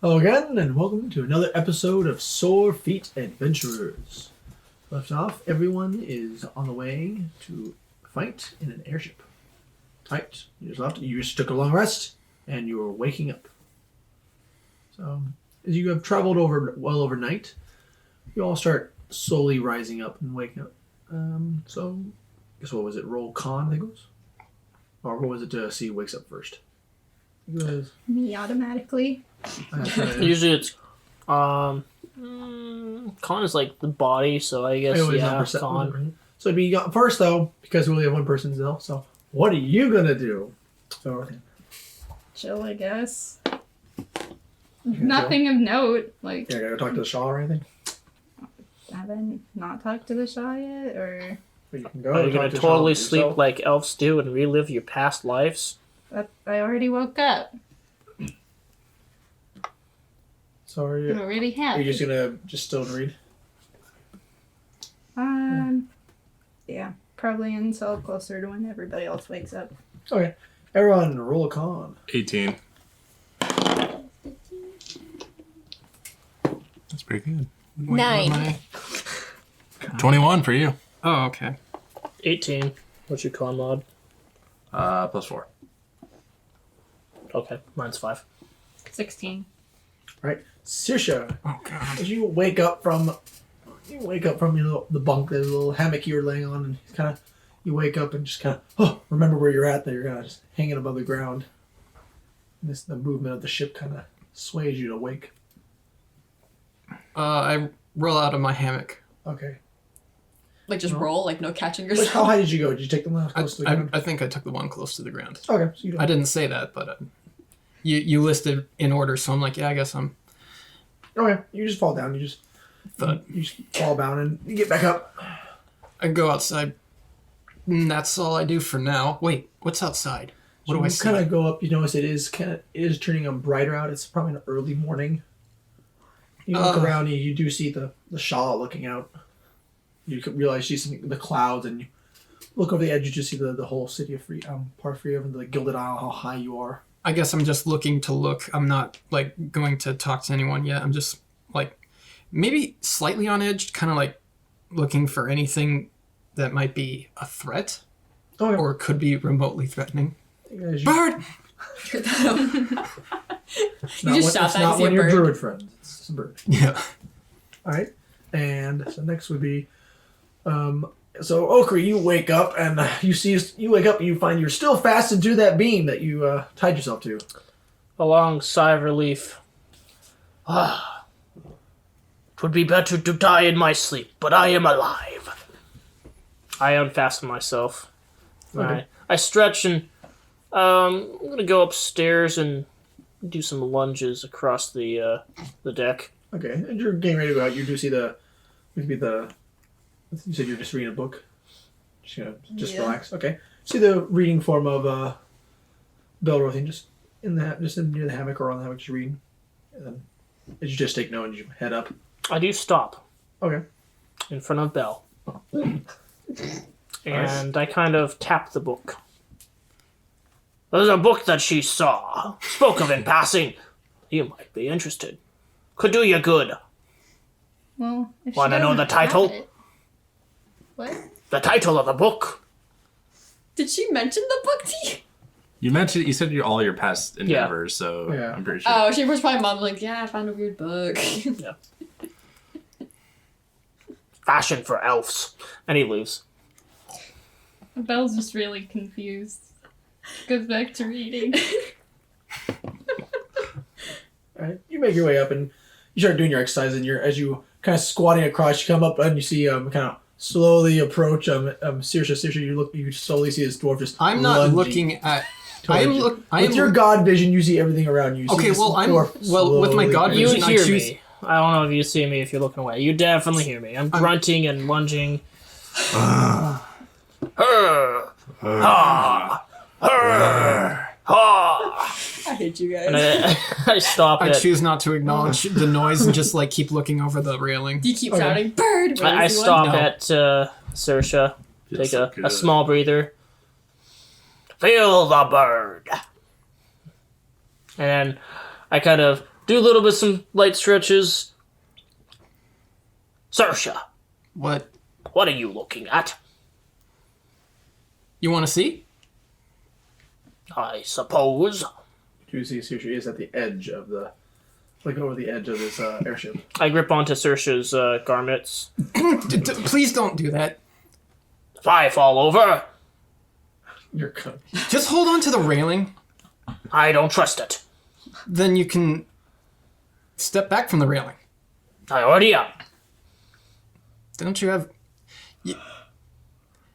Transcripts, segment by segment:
Hello again, and welcome to another episode of Sore Feet Adventurers. Left off, everyone is on the way to fight in an airship. Tight. You just took a long rest, and you are waking up. So, as you have traveled well overnight, you all start slowly rising up and waking up. So, I guess what was it? Roll con, I think it was? Or what was it to see who wakes up first? You guys. Me automatically. Usually it's con is like the body, so I guess con. Right? So it'd be first though, because we only have one person still. So what are you gonna do? So chill, I guess. Nothing of note. Like yeah, gotta talk to the Shaw or anything. I haven't not talked to the Shaw yet, or But you can go. Are you gonna totally sleep like elves do and relive your past lives? I already woke up. So are I'm already happy. Are you just gonna still read? Yeah, probably until closer to when everybody else wakes up. Okay, everyone, roll a con. 18. That's pretty good. 9. 21 for you. Oh, okay. 18. What's your con mod? +4. Okay, mine's 5. 16. Right, Sirsha. Oh god. As you wake up from the bunk, the little hammock you were laying on, and you wake up and just remember where you're at. That you're just hanging above the ground. And the movement of the ship kind of sways you to wake. I roll out of my hammock. Okay. Like just roll, like no catching How yourself. high did you go? Did you take them close to the ground? I think I took the one close to the ground. Okay, so you don't. I didn't say that, but you listed in order, so I'm like, yeah, I guess I'm. Okay, you just fall down. You just fall down and you get back up. I go outside. And that's all I do for now. Wait, what's outside? What do I You see? kind of go up. You notice it is turning brighter out. It's probably an early morning. You look around and you do see the Shaw looking out. You can realize you see the clouds, and you look over the edge. You just see the whole city of Parfree and the Gilded Isle. How high you are. I guess I'm just looking to look. I'm not like going to talk to anyone yet. I'm just like maybe slightly on edge, kind of like looking for anything that might be a threat Okay. or could be remotely threatening. As you- Bird! You Not just shot it's that not and see one a of your bird. druid friends. It's just a bird. Yeah. All right. And so next would be, so Okri, you wake up and you wake up and you find you're still fastened to that beam that you tied yourself to. A long sigh of relief. Ah. It would be better to die in my sleep, but I am alive. I unfasten myself. Okay. I stretch and I'm gonna go upstairs and do some lunges across the deck. Okay. And you're getting ready to go out. You do see you said you're just reading a book. Just Yeah. relax. Okay. See the reading form of Belrothian just near the hammock or on the hammock, just reading. And then as you just take note and you head up. I do stop Okay. in front of Belle. And I kind of tap the book. There's a book that she saw. Spoke of in passing. You might be interested. Could do you good. Well, if she Wanna know doesn't the title? have it- What? The title of the book. Did she mention the book to you? You said all your past endeavors, so Yeah. I'm pretty sure. Oh, she was probably mom like, yeah, I found a weird book. Fashion for elves. And he leaves. Belle's just really confused. Goes back to reading. All right. You make your way up and you start doing your exercise, and as you kind of squatting across, you come up and you see kind of slowly approach Sirsha. Sirsha, you slowly see this dwarf just I'm not lunging looking at. towards you. With your god vision, you see everything around you. You see Okay, this well, dwarf with my slowly god approach. You vision, I hear choose- me. I don't know if you see me if you're looking away. You definitely hear me. I'm grunting and lunging. Hurr. Ha. Hurr. Ha. I hate you And guys. I stop I it. choose not to acknowledge the noise and just like keep looking over the railing. Do you keep Okay. shouting, bird? I stop No. at Saoirse. Feels Take so a good. small breather. Feel the bird. And then I kind of Do a little bit some light stretches. Saoirse, What? what are you looking at? You want to see? I suppose. You see Saoirse is at the edge of the, like over the edge of this airship. I grip onto Saoirse's garments. Please don't do that. If I fall over, You're kind of, Just hold on to the railing. I don't trust it. Then you can step back from the railing. I already am. Don't you have...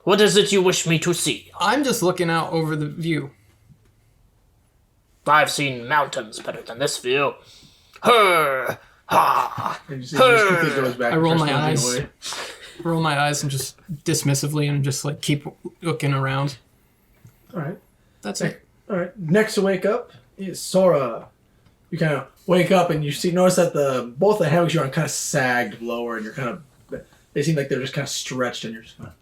What is it you wish me to see? I'm just looking out over the view. I've seen mountains better than this view. Her! Ha! and you see he just quickly goes back. I and roll starts my running eyes. away. Roll my eyes and just dismissively and just like keep looking around. All right. That's it. All right. Next to wake up is Sora. You kind of wake up and you notice that both the hammocks you're on kind of sagged lower, and you're kind of they seem like they're just kind of stretched, and you're just kind of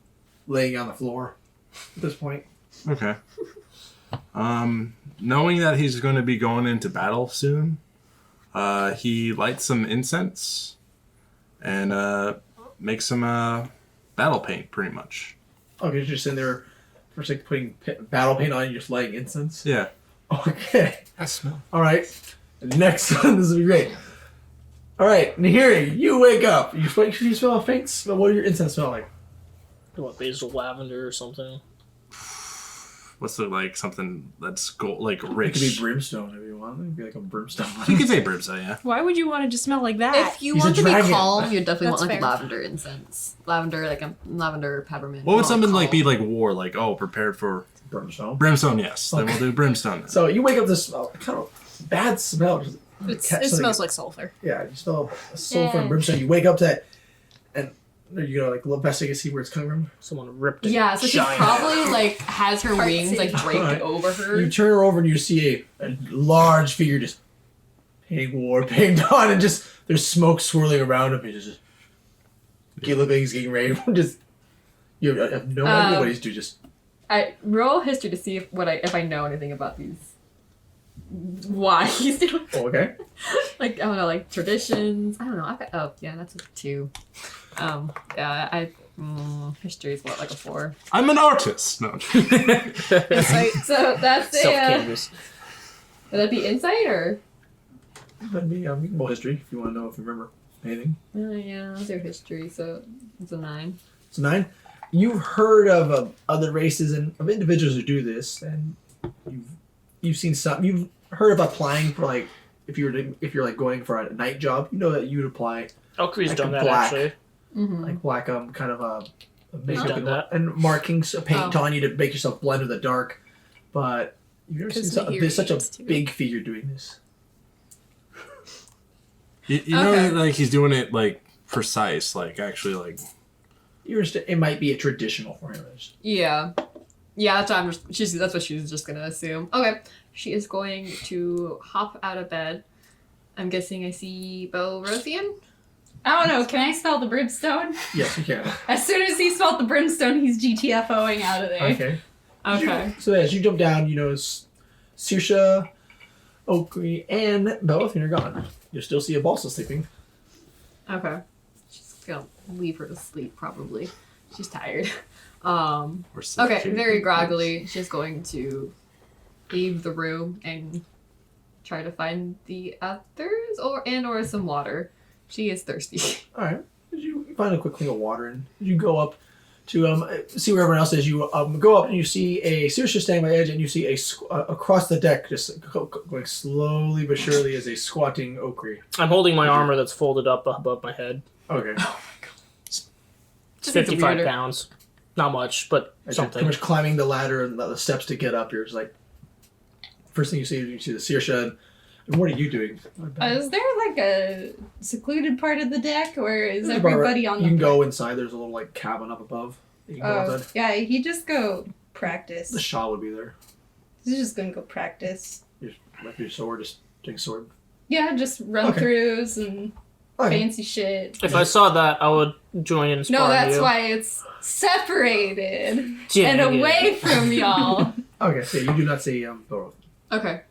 laying on the floor at this point. Okay. Knowing that he's going to be going into battle soon, he lights some incense and makes some battle paint, pretty much. Okay, you're just in there for a second putting battle paint on, and you're just lighting incense. Yeah. Okay. I smell. All right. Next one, this will be great. All right, Nahiri, you wake up. You smell a faint smell. What does your incense smell like? What, basil lavender or something? What's the, like, something that's like It rich? could be brimstone if you want. It could be like a brimstone. You could say brimstone, yeah. Why would you want it to smell like that? If you He's want a to be dragon. calm, you definitely want That's like fair. lavender incense. Lavender, like a lavender peppermint. What would More something like calm. be like war? Like, oh, prepared for Brimstone. brimstone, yes. Then Okay. we'll do brimstone. So you wake up to smell kind of bad smell. It Something- smells like sulfur. Yeah, you smell a sulfur and Yeah. brimstone. You wake up to that, and you go like the best you can see where it's coming from. Someone ripped it. Yeah, so she giant. probably like has her Heart wings like scene. draped Alright. over her. You turn her over and you see a large figure just painting war paint on, and just there's smoke swirling around him. He's just he look like he's getting ready. Just you have no idea what he's doing. Just I roll history to see if I know anything about these. Why he's doing okay. like I don't know, like traditions. I don't know. I've got that's a 2. History is what, like a 4. I'm an artist. No. Insight. So that's Self a canvas. would that be insight or That'd be you can roll history if you want to know if you remember anything. yeah, I'll do history, so it's a 9. So 9. You've heard of other races and of individuals who do this, and you've seen some. You've heard of applying for like if you're like going for a night job. You know that you'd apply Valkyrie's Like done a that, black. actually. Mm-hmm. like black kind of a makeup done that. and markings of paint Oh. on you to make yourself blend with the dark. But you've never seen 'Cause such Nahiri a needs to. big figure doing this. You know, Okay. like he's doing it like precise, like actually, like You understand? It might be a traditional for him. Yeah. Yeah, that's what that's what she's just gonna assume. Okay. She is going to hop out of bed. I'm guessing I see Belrosian. I don't know. Can I smell the brimstone? Yes, you can. As soon as he smelled the brimstone, he's GTFOing out of there. Okay. Okay. So as you jump down, you notice Saoirse, Oakley, and Belothian are gone. You still see a Balsa sleeping. Okay. She's gonna leave her to sleep probably. She's tired. or Okay, very groggily, she's going to leave the room and try to find the others or some water. She is thirsty. All right. You find a quick thing of water, and you go up to see where everyone else is. You go up and you see a Saoirse standing by the edge, and you see across the deck, just going slowly but surely, is a squatting Oakley. I'm holding my armor that's folded up above my head. Okay. It's Just makes it 55 weirder. pounds. Not much, but As you're something. pretty much climbing the ladder and the steps to get up, you're just like, first thing you see the Saoirse, and what are you doing? Is there like a secluded part of the deck, or is There's a bar- everybody on the? You can go inside. There's a little like cabin up above. You can go Oh, inside. yeah. He just go practice. The Shaw would be there. He's just gonna go practice. Like your sword, just taking sword. Yeah, just run Okay. throughs and Okay. fancy shit. If I saw that, I would join in sparring No, that's you. why it's separated Dang and it. away from y'all. Okay, so you do not see Thor. Okay.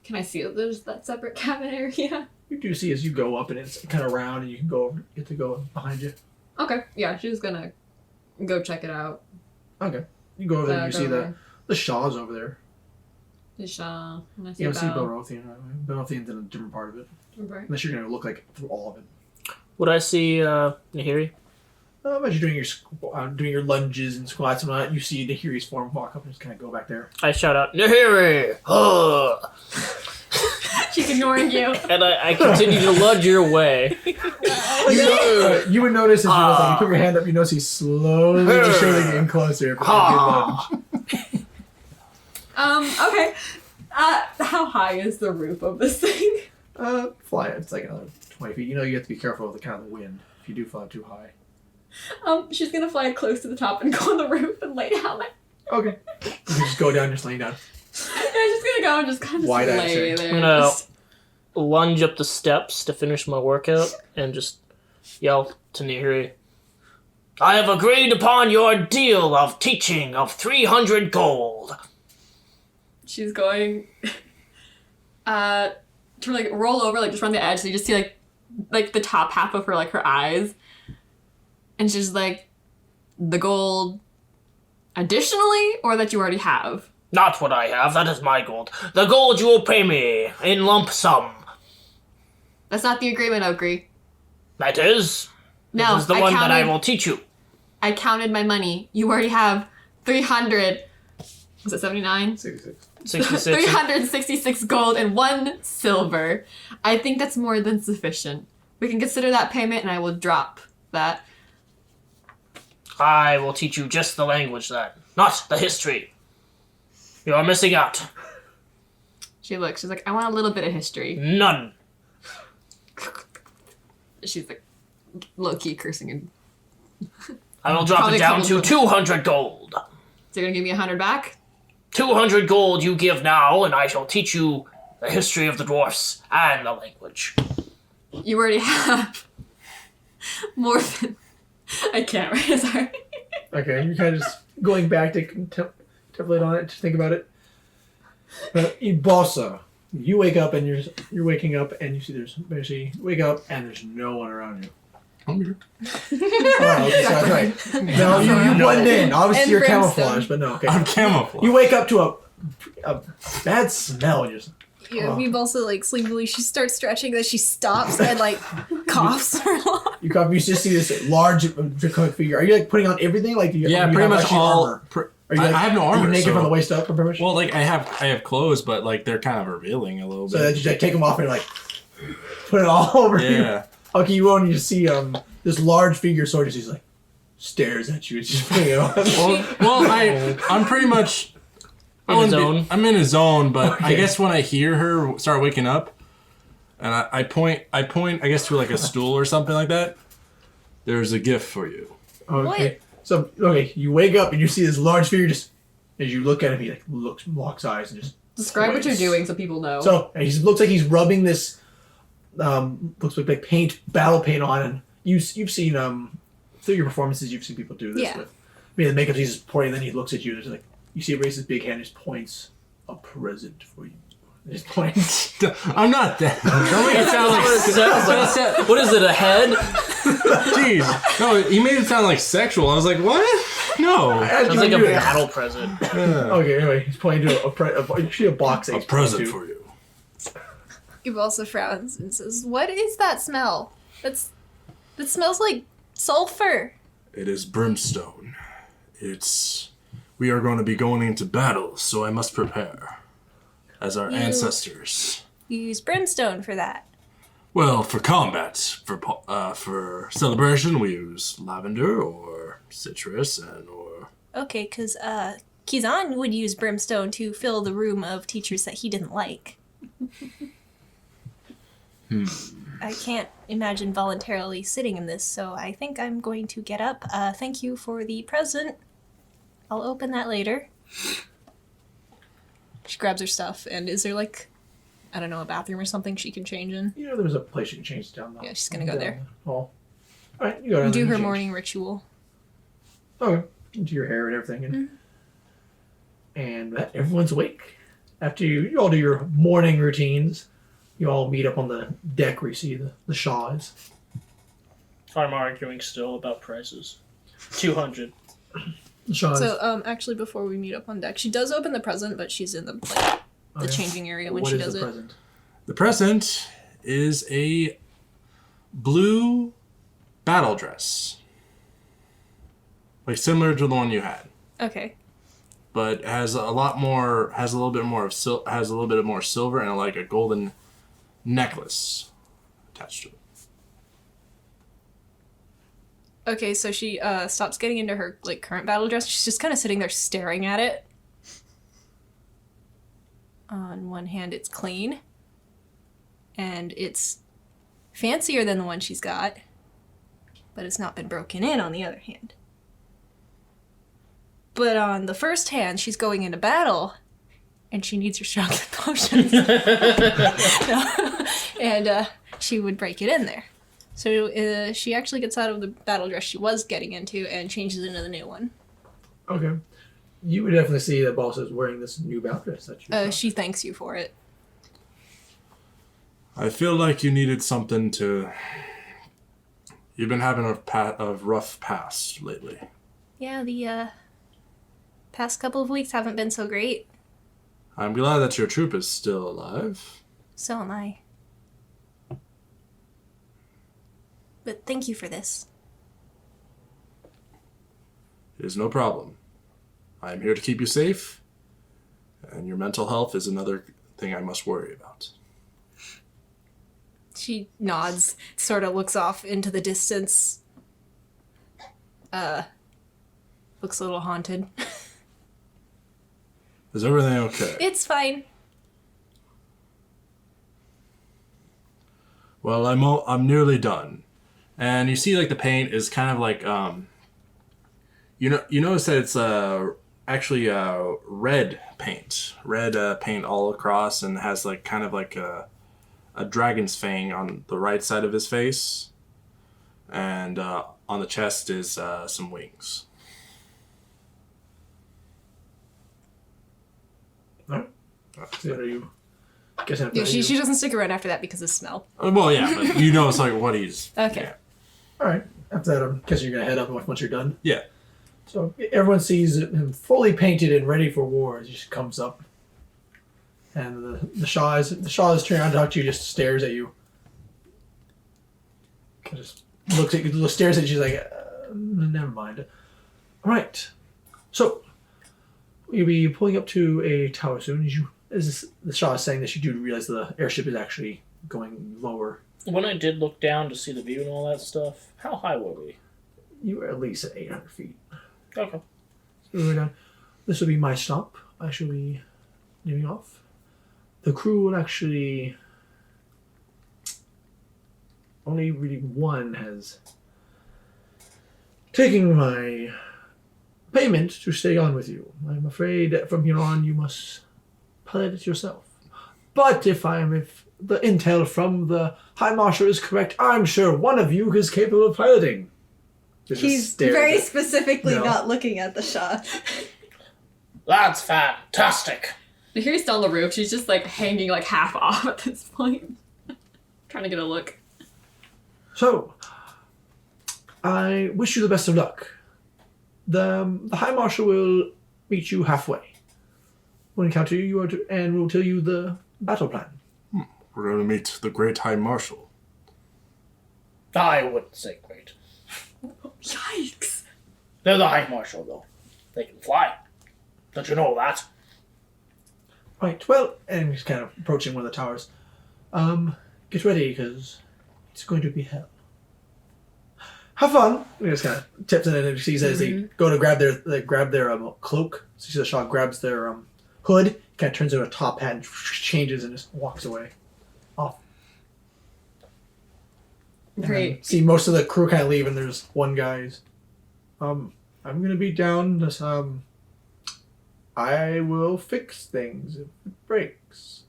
Can I see that there's that separate cabin area? You do see as you go up and it's kind of round and you can go get to go behind you. Okay, yeah, she's gonna go check it out. Okay. You go over there and you see go the Shaw's over there. The Shaw. And I see You don't see Belle. Belrothian. Belrothian's in a different part of it. Right. Unless you're going to look like through all of it. Would I see Nahiri? As you're doing your lunges and squats and all that, you see Nahiri's form walk up and just kind of go back there. I shout out, Nahiri! Ugh! She's ignoring you. And I continue to lunge your way. You would notice as you put your hand up, you notice he's slowly but surely getting closer. Okay. How high is the roof of this thing? Fly it. It's like another 20 feet. You know you have to be careful with the kind of the wind if you do fly too high. She's gonna fly close to the top and go on the roof and lay down there. Okay. You just go down, just laying down. Yeah, she's gonna go and just kind of Wide-eyed lay shit. there. I'm gonna just- lunge up the steps to finish my workout and just yell to Nahiri, I have agreed upon your deal of teaching of 300 gold. She's going to like roll over, like just run the edge, so you just see like the top half of her, like her eyes. And she's like, the gold additionally, or that you already have? Not what I have, that is my gold. The gold you will pay me in lump sum. That's not the agreement, Oakry. That is. No, This is the one that I will teach you. I counted my money. You already have 300. Was it 79? 66. 66. 366 gold and 1 silver. I think that's more than sufficient. We can consider that payment and I will drop that. I will teach you just the language then, not the history. You are missing out. She's like, I want a little bit of history. None. She's like, low-key cursing and I will drop Probably it down couple to 200 gold. so you're gonna give me 100 back? 200 gold you give now, and I shall teach you the history of the dwarfs and the language. You already have more than I can't right, sorry. Okay, you're kind of just going back to contemplate on it, to think about it. But Ibosa, you wake up and you're waking up and you see you wake up and there's no one around you. I'm here. Oh, okay, so that's right. No, you blend in. Obviously And you're brimstone. camouflaged, but no. Okay. I'm camouflage. You wake up to a bad smell. And you're just, Yeah, we've also like sleepily. She starts stretching, then she stops and like coughs for a lot. you just see this large draconic figure. Are you like putting on everything? Like you Yeah, you pretty have much actually all. armor? Are you I like, have no are you armor. naked So, from the waist up, pretty much? well, like I have clothes, but like they're kind of revealing a little So bit. that you just take them off and like put it all over you. Yeah. Okay, you won't. You just see this large figure sort of just like stares at you. It's just putting it on. I'm pretty much In his zone. I'm in a zone, but I Okay. guess when I hear her start waking up, and I point, I guess to like a stool or something like that. There's a gift for you. Okay. So you wake up and you see this large figure just as you look at him. He like locks eyes and just Describe what you're points. doing so people know. So and he looks like he's rubbing this looks like battle paint on, and you've seen through your performances you've seen people do this Yeah. with. I mean, the makeup he's just pointing, then he looks at you. There's like you see him raise his big hand, just points a present for you. And just points. I'm not that. Don't make it sound like. What is it, a head? Jeez. No, he made it sound like sexual. I was like, what? No. Sounds like a battle present. Okay, anyway, he's pointing to actually a box. that A he's present pointing to. for you. Eve also frowns and says, "What is that smell? That smells like sulfur." It is brimstone. We are going to be going into battle, so I must prepare. As our You- ancestors. You use brimstone for that. Well, for combat, for celebration, we use lavender or citrus or. Okay, because Kizan would use brimstone to fill the room of teachers that he didn't like. I can't imagine voluntarily sitting in this, so I think I'm going to get up. Thank you for the present. I'll open that later. She grabs her stuff, and is there like, I don't know, a bathroom or something she can change in? You know, there's a place you can change down. Yeah, she's gonna go there. Hall. All right, you go down Do there her and change. morning ritual. Okay, do your hair and everything, and that everyone's awake. After you all do your morning routines, you all meet up on the deck where you see the Shaw is. I'm arguing still about prices. 200. The Shaw is. So, actually, before we meet up on deck, she does open the present, but she's in the Okay. changing area when What she is does the it. present? The present is a blue battle dress, like similar to the one you had, Okay. but has a little bit more silver and like a golden necklace attached to it. Okay, so she stops getting into her current battle dress. She's just kind of sitting there staring at it. On one hand, it's clean, and it's fancier than the one she's got, but it's not been broken in on the other hand. But on the first hand, she's going into battle, and she needs her strongest potions. No. And she would break it in there. So she actually gets out of the battle dress she was getting into and changes into the new one. Okay. You would definitely see that boss is wearing this new battle dress that you got. She thanks you for it. I feel like you needed something to. You've been having a rough past lately. Yeah, the past couple of weeks haven't been so great. I'm glad that your troop is still alive. So am I. But thank you for this. It is no problem. I am here to keep you safe, and your mental health is another thing I must worry about. She nods, sort of looks off into the distance. Looks a little haunted. Is everything okay? It's fine. Well, I'm nearly done, and you see like the paint is kind of like you notice that it's actually red paint all across, and has like kind of like a dragon's fang on the right side of his face, and on the chest is some wings. Alright. So are you guessing after Yeah, that she you- doesn't stick around after that because of smell. Well, yeah, but you know it's like what he's. Okay. Yeah. Alright. After that, I'm guessing you're going to head up once you're done. Yeah. So everyone sees him fully painted and ready for war as he just comes up. And the Shaw is turning around to talk to you, just stares at you. Just looks at you, stares at you, she's like, never mind. Alright. So, you'll be pulling up to a tower soon. The Shaw is saying that you do realize the airship is actually going lower. When I did look down to see the view and all that stuff, how high were we? You are at least at 800 feet. Okay. So we're down. This will be my stop. I shall be leaving off. The crew will actually. Only really one has taken my payment to stay on with you. I'm afraid that from here on you must pilot it yourself. But if the intel from the High Marshal is correct, I'm sure one of you is capable of piloting. They just He's stare very at it. specifically No. not looking at the Shaw. That's fantastic. I hear he's still on the roof. She's just like hanging like half off at this point. Trying to get a look. So, I wish you the best of luck. The High Marshal will meet you halfway. We'll encounter you, and we'll tell you the battle plan. We're going to meet the Great High Marshal. I wouldn't say great. Yikes. They're the High Marshal, though. They can fly. Don't you know that? Right, well, and he's kind of approaching one of the towers. Get ready, because it's going to be hell. Have fun! And he just kind of tips in and sees as they go to grab their cloak. So you see the Shaw grabs their hood, kind of turns into a top hat and changes and just walks away. Off. And Great. see most of the crew kind of leave, and there's one guy who's, I'm gonna be down this, I will fix things if it breaks.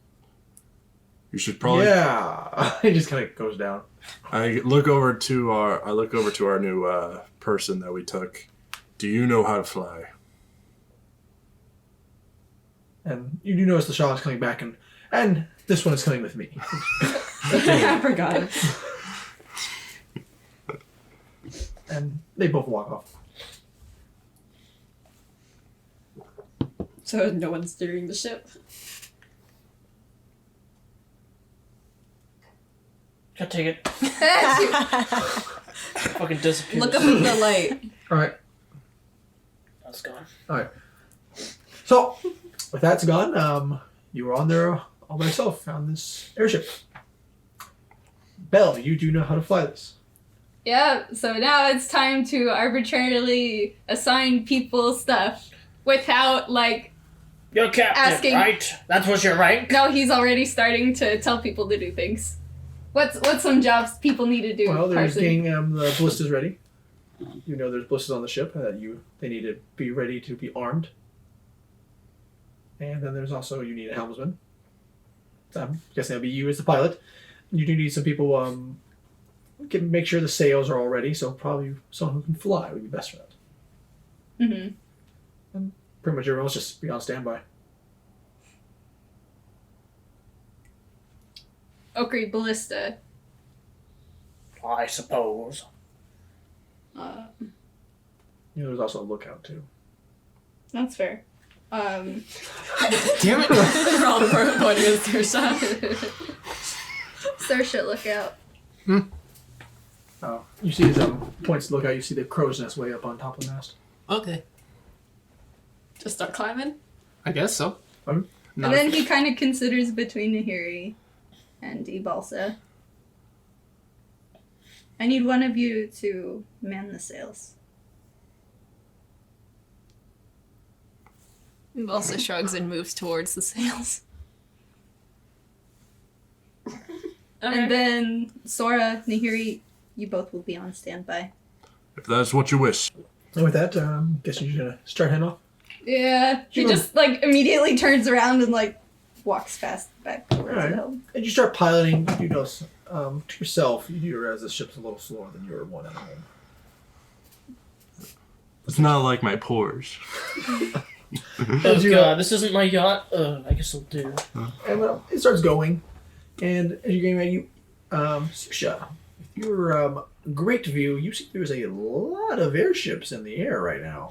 You should probably. Yeah. He just kind of goes down. I look over to our new person that we took. Do you know how to fly? And you do notice the Shaw is coming back, and this one is coming with me. I forgot. And they both walk off. So no one's steering the ship. Gotta take it. Fucking disappears. Look up at the light. All right. That's gone. All right. So, with that's gone, you were on there all by yourself on this airship. Belle, you do know how to fly this. Yeah, so now it's time to arbitrarily assign people stuff without, like, You're captain, Asking- right? That was your rank? no, he's already starting to tell people to do things. What's some jobs people need to do, Well, there's Carson? getting the ballistas ready. You know there's ballistas on the ship that they need to be ready to be armed. And then there's also you need a helmsman. So I'm guessing that'll be you as the pilot. You do need some people can make sure the sails are all ready, so probably someone who can fly would be best for that. Mm-hmm. Pretty much everyone else just be on standby. Okri Ballista. I suppose. Uh, You know there's also a lookout too. that's fair. Damn it! We're all pointing at Saoirse. Saoirse, look out. Oh, you see his points to look out. You see the crow's nest way up on top of the mast. Okay. Just start climbing. I guess so. Pardon? Not And then he kind of considers between Nahiri and Ibalsa. I need one of you to man the sails. Also shrugs and moves towards the sails. And then Sora, Nahiri, you both will be on standby. If that's what you wish. And with that, guess you're gonna start heading off. Yeah, he Sure. just like immediately turns around and like walks fast back towards Alright. the helm. And you start piloting. You notice to yourself, you do realize the ship's a little slower than your one at home. It's not like my Porsche. Oh god, this isn't my yacht. I guess I'll do. And it starts going, and as you're getting ready, Susha, with your great view, you see there's a lot of airships in the air right now.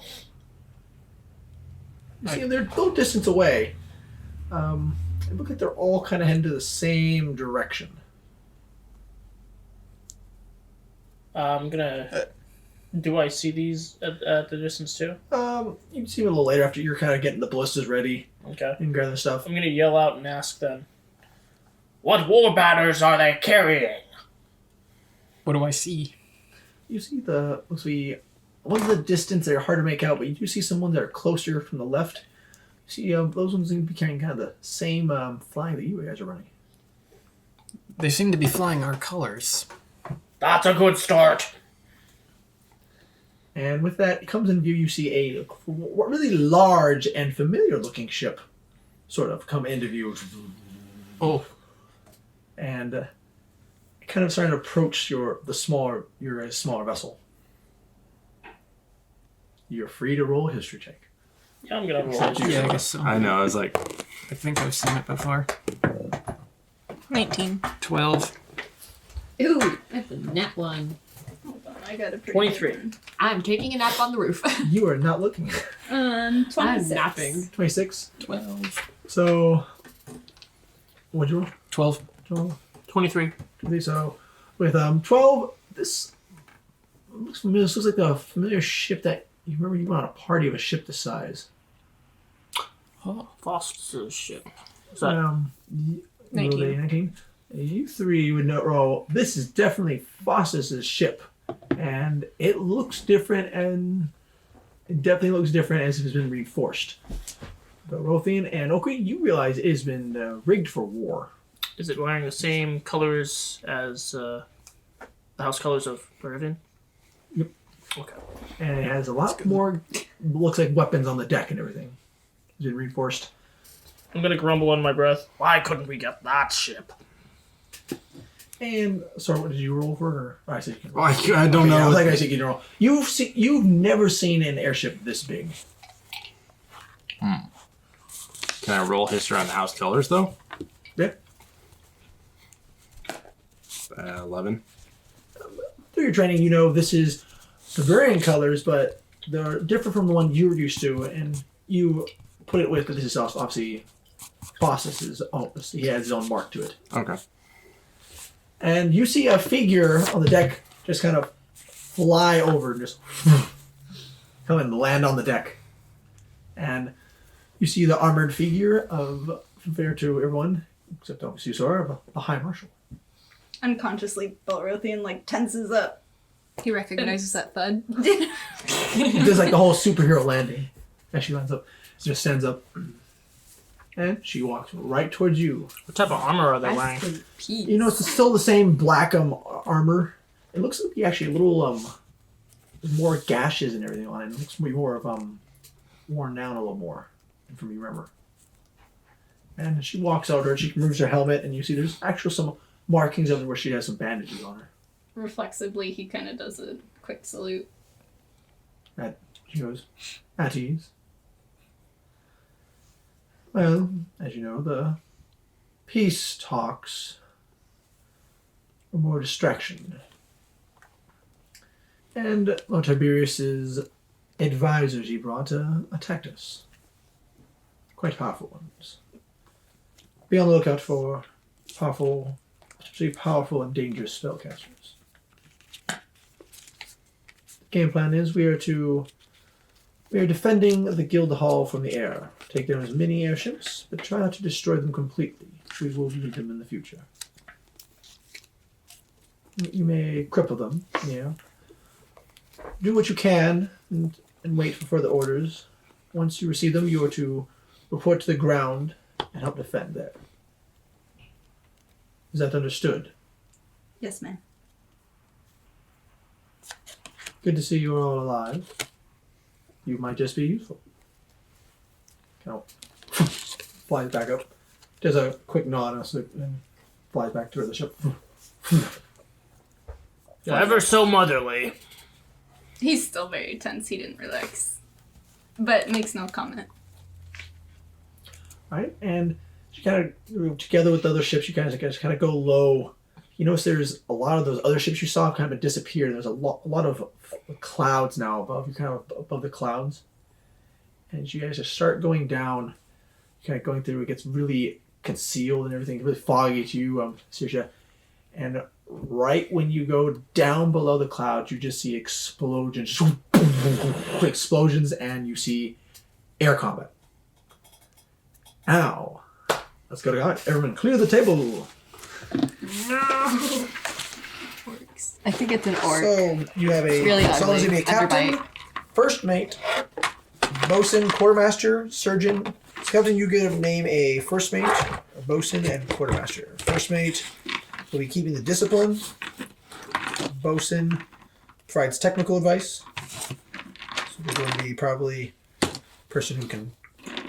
You see them, they're a little distance away. It looks like they're all kind of heading to the same direction. I'm gonna. Do I see these at the distance too? You can see them a little later after you're kind of getting the ballistas ready Okay. and grabbing stuff. I'm gonna yell out and ask them. What war banners are they carrying? What do I see? You see looks to be ones at the distance that are hard to make out, but you do see some ones that are closer from the left. You see those ones seem to be carrying kind of the same flag that you guys are running. They seem to be flying our colors. That's a good start. And with that, it comes in view. You see a really large and familiar-looking ship, sort of come into view, Oh, and kind of starting to approach your smaller vessel. You're free to roll a history check. Yeah, I'm gonna roll. yeah, I guess so. I know, I was like, I think I've seen it before. 19. 12. Ooh, that's a nat one. Hold on, I got a pretty 23. good one. I'm taking a nap on the roof. You are not looking at it. 26. I'm napping. 26. 12. So, what'd you roll? 12. 12. 23. So, with 12, this looks familiar. This looks like a familiar ship that you remember you went on a party of a ship this size. Oh, Foster's ship. Is that 19. 19. You three would know. Oh, this is definitely Foster's ship, and it looks different, and it definitely looks different as if it's been reinforced. But Rothian and Okri, you realize it has been rigged for war. Is it wearing the same colors as the house colors of Meridian? Yep. Okay. And it has a lot more, looks like weapons on the deck and everything. It's been reinforced. I'm gonna grumble under my breath. Why couldn't we get that ship? And sorry, what did you roll for? Or I said you can roll. I don't Okay, I know. was like I said you can roll. You've never seen an airship this big. Can I roll history on the house colors though? Yeah. 11. Through your training, you know this is Bavarian colors, but they're different from the one you were used to, and you put it with, but this is also obviously Boss's own. He has his own mark to it. Okay. And you see a figure on the deck just kind of fly over and just come and land on the deck. And you see the armored figure of, fair to everyone, except obviously Sora, of the High Marshal. Unconsciously, Belrothian like tenses up. He recognizes that thud. He does like the whole superhero landing as she lands up. Just stands up. And she walks right towards you. What type of armor are they wearing? You know, it's still the same black armor. It looks like actually a little there's more gashes and everything on it. It looks more of worn down a little more from you remember. And she walks out her, she removes her helmet, and you see there's actually some markings of it where she has some bandages on her. Reflexively, he kind of does a quick salute. She goes, at ease. Well, as you know, the peace talks are more distraction. And Lord Tiberius's advisors he brought attacked us. Quite powerful ones. Be on the lookout for powerful, especially powerful and dangerous spellcasters. The game plan is we are defending the guild hall from the air. Take down as many airships, but try not to destroy them completely. We will need them in the future. You may cripple them, Do what you can and wait for further orders. Once you receive them, you are to report to the ground and help defend there. Is that understood? Yes, ma'am. Good to see you are all alive. You might just be useful. Kind of flies back up. Does a quick nod and flies back to the ship. Ever so motherly. He's still very tense. He didn't relax, but makes no comment. Right, and she kind of together with the other ships. You kind of go low. You notice there's a lot of those other ships you saw kind of disappeared. There's a lot of clouds now above you, kind of above the clouds. And as you guys just start going down, kind of going through, it gets really concealed and everything. It's really foggy to you, Saoirse. And right when you go down below the clouds, you just see explosions, and you see air combat. Now, let's go to God. Everyone, clear the table. I think it's an orc. So you have a Really someone's ugly. gonna be a captain, Underbite. first mate, bosun, quartermaster, surgeon. Captain, you get to name a first mate, a bosun, and quartermaster. First mate will be keeping the discipline. Bosun provides technical advice. So they're going to be probably a person who can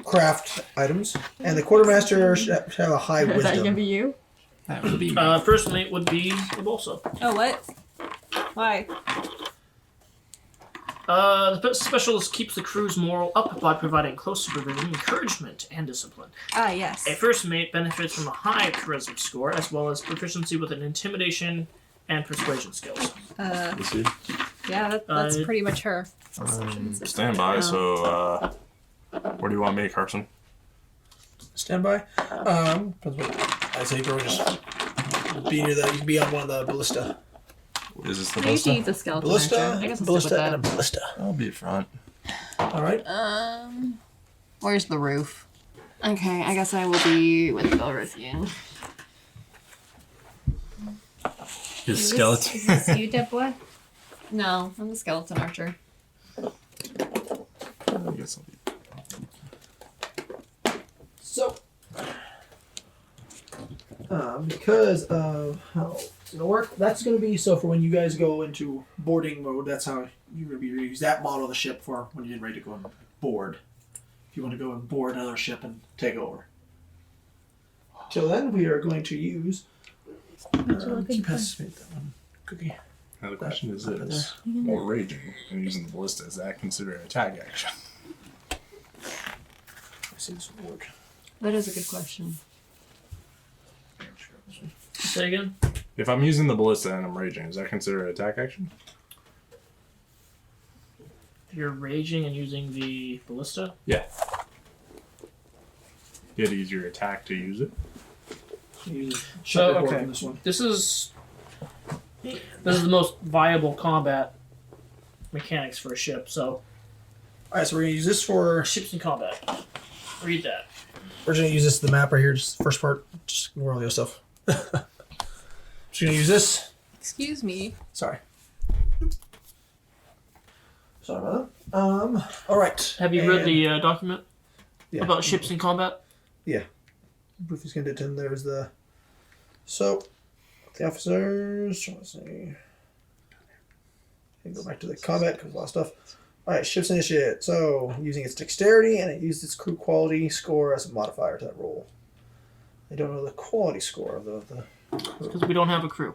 craft items, and the quartermaster should have a high Is that gonna wisdom. be you? That would be First mate would be a Bolsa. Oh, what? Why? The specialist keeps the crew's morale up by providing close supervision, encouragement, and discipline. Ah, yes. A first mate benefits from a high charisma score, as well as proficiency with an intimidation and persuasion skills. Let's see. Yeah, that's Uh, pretty much her. Stand by. So, where do you want me, Carson? Stand by. Depends what I say, girl. Just be near that. You can be on one of the ballista. Is this the I usually ballista? use a skeleton Ballista, archer. I guess I'll stick ballista, with and a that. ballista. I'll be front. All right. Where's the roof? Okay, I guess I will be with Belrothian. His skeleton. Is this you, Deborah? No, I'm the skeleton archer. I guess I'll be. So, because of how it's gonna work, that's gonna be so for when you guys go into boarding mode. That's how you're gonna be use that model of the ship for when you're ready to go and board. If you want to go and board another ship and take over. Till then, we are going to use. Pass me that one cookie. Now the question is this: more raging and using the ballista, is that considered an attack action? I see this will work. That is a good question. Say again? If I'm using the ballista and I'm raging, is that considered an attack action? If you're raging and using the ballista? Yeah. You had to use your attack to use it. Okay. This one. This is the most viable combat mechanics for a ship. So All right, so we're gonna use this for. ships in combat. Read that. We're just gonna use this the map right here. Just the first part. Just ignore all the other stuff. Just gonna use this. Excuse me. Sorry. Sorry about that. All right. Have you read the document yeah. about ships in combat? Briefly skimmed it, and there's the. So, the officers. Let's see. Go back to the combat because a lot of stuff. All right, ship's initiate. So, using its dexterity, and it used its crew quality score as a modifier to that roll. I don't know the quality score of the Because we don't have a crew,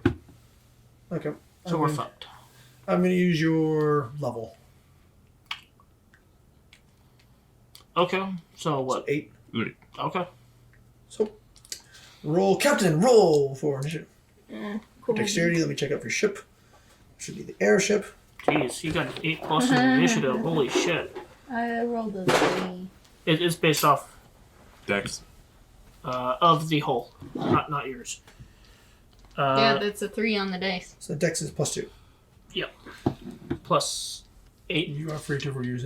Okay. so we're fucked. I'm going to use your level. Okay, so what? 8. Okay. So, roll, Captain, roll for initiative. Cool. Dexterity, let me check out your ship. Should be the airship. Jeez, you got 8+ in initiative. Holy shit! I rolled a 3. It's based off Dex. of the whole, not yours. Yeah, that's a 3 on the dice. So, Dex is +2. Plus 8. You are free to reuse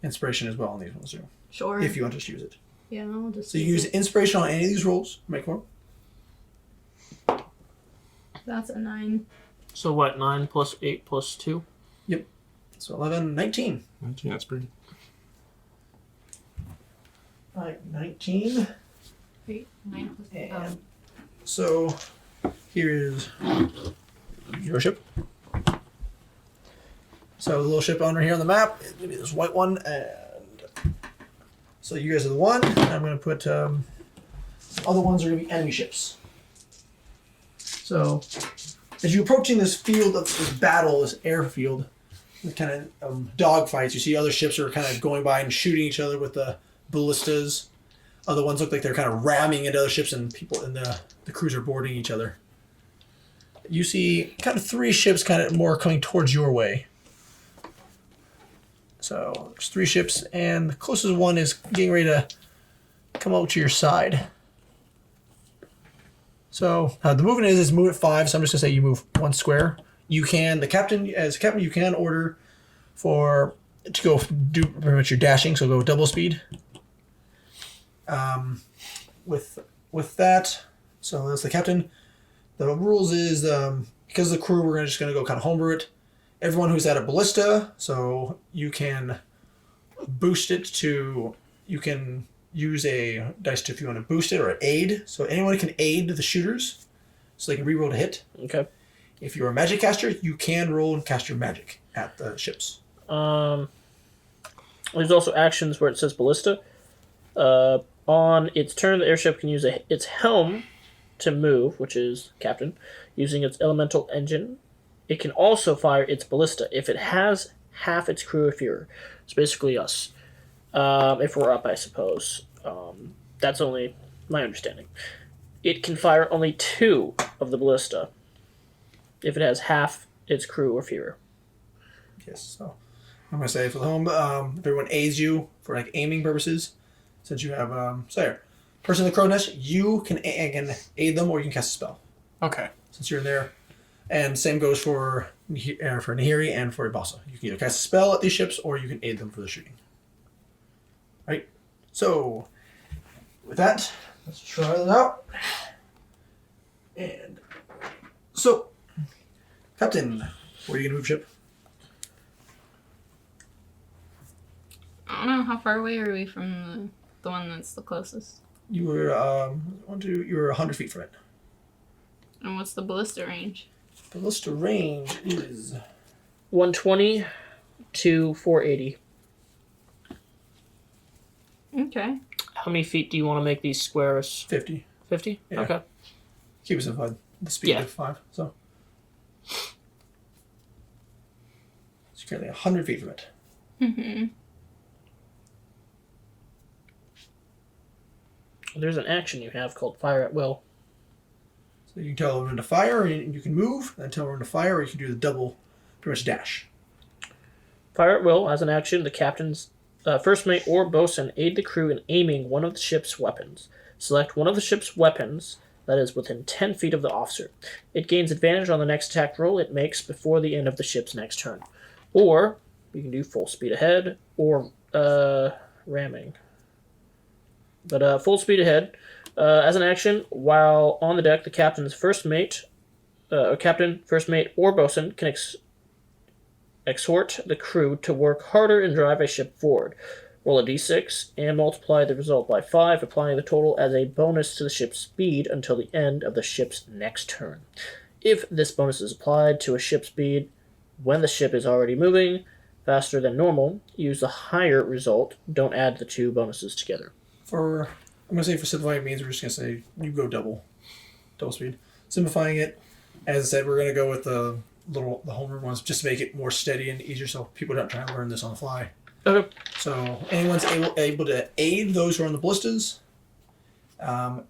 inspiration as well on these ones, too. Sure. If you want to just use it. Yeah, I'll just. So, you use inspiration on any of these rolls. Make one. That's a 9. So what? 9 plus 8 plus 2. So, 11, 19. Yeah, that's pretty. All right, 19. 8, 9 plus And so, here is your ship. So, the little ship on here on the map is going to be this white one. And so, you guys are the one. I'm going to put some other ones are going to be enemy ships. So, as you're approaching this field of this battle, this airfield, with kind of dogfights, you see other ships are kind of going by and shooting each other with the ballistas. Other ones look like they're kind of ramming into other ships, and people in the crews are boarding each other. You see kind of 3 ships kind of more coming towards your way. So there's 3 ships, and the closest one is getting ready to come out to your side. So the movement is move at 5. So I'm just gonna say you move 1 square. You can as captain you can order to go do pretty much your dashing. So go double speed. With that, so that's the captain. The rules is because of the crew, we're just gonna go kind of homebrew it. Everyone who's at a ballista, so you can boost it to. You can use a dice to if you want to boost it or an aid. So anyone can aid the shooters, so they can reroll to hit. Okay. If you're a magic caster, you can roll and cast your magic at the ships. There's also actions where it says ballista. On its turn, the airship can use its helm to move, which is captain, using its elemental engine. It can also fire its ballista if it has half its crew or fewer. It's basically us. If we're up, I suppose. That's only my understanding. It can fire only 2 of the ballista if it has half its crew or fewer. Yes, so I'm going to say for the home, if everyone aids you for like aiming purposes, since you have, person in the crow nest, you can aid them or you can cast a spell. Okay. Since you're in there. And same goes for Nahiri and for Ibasa. You can either cast a spell at these ships or you can aid them for the shooting. Right? So, with that, let's try that out. And so, Captain, where are you going to move ship? I don't know, how far away are we from the one that's the closest? You were, you were 100 feet from it. And what's the ballista range? The ballista range is 120 to 480. Okay. How many feet do you want to make these squares? 50. 50? Yeah. Okay. Keep us at the speed Yeah. of 5. So, it's currently 100 feet from it. Mm-hmm. There's an action you have called Fire at Will. So you can tell when to fire, or you can move, and tell when to fire, or you can do the double, pretty much dash. Fire at Will, as an action, the captain's first mate or bosun aid the crew in aiming one of the ship's weapons. Select one of the ship's weapons that is within 10 feet of the officer. It gains advantage on the next attack roll it makes before the end of the ship's next turn. Or you can do full speed ahead or ramming. But full speed ahead, as an action, while on the deck, the captain, first mate, or bosun can exhort the crew to work harder and drive a ship forward. Roll a d6 and multiply the result by 5, applying the total as a bonus to the ship's speed until the end of the ship's next turn. If this bonus is applied to a ship's speed when the ship is already moving faster than normal, use the higher result. Don't add the two bonuses together. I'm going to say for simplifying means, we're just going to say you go double speed. Simplifying it, as I said, we're going to go with the homeroom ones just to make it more steady and easier so people don't try to learn this on the fly. Okay. So anyone's able to aid those who are on the ballistas.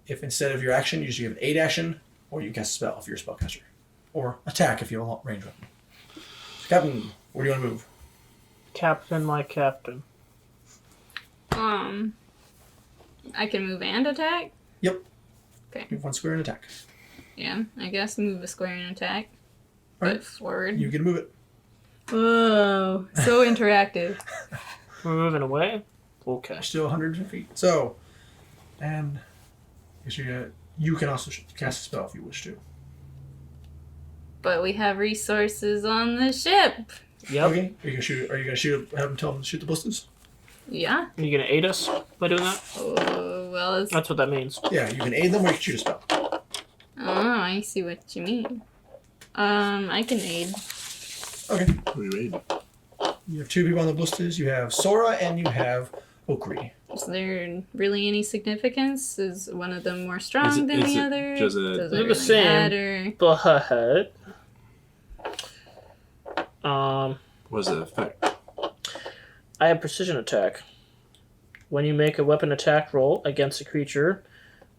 If instead of your action, you usually have an aid action, or you cast a spell if you're a spellcaster. Or attack if you have a range weapon. Captain, where do you want to move? Captain, my captain. I can move and attack? Yep. Okay. Move one square and attack. Yeah, I guess move a square and attack. Alright. But forward. You can move it. Whoa, so interactive. We're moving away? Okay. Still 100 feet. So, and I guess you can also cast a spell if you wish to. But we have resources on the ship. Yep. Okay. Are you gonna shoot? Have them tell them to shoot the ballistas? Yeah. Are you going to aid us by doing that? Oh, well, it's... That's what that means. Yeah, you can aid them or you can shoot a spell. Oh, I see what you mean. I can aid. Okay. Who do you aid? You have two people on the ballistas. You have Sora and you have Okri. Is there really any significance? Is one of them more strong than the other? Does Does They're it the same. matter? But what does it affect? I have precision attack. When you make a weapon attack roll against a creature,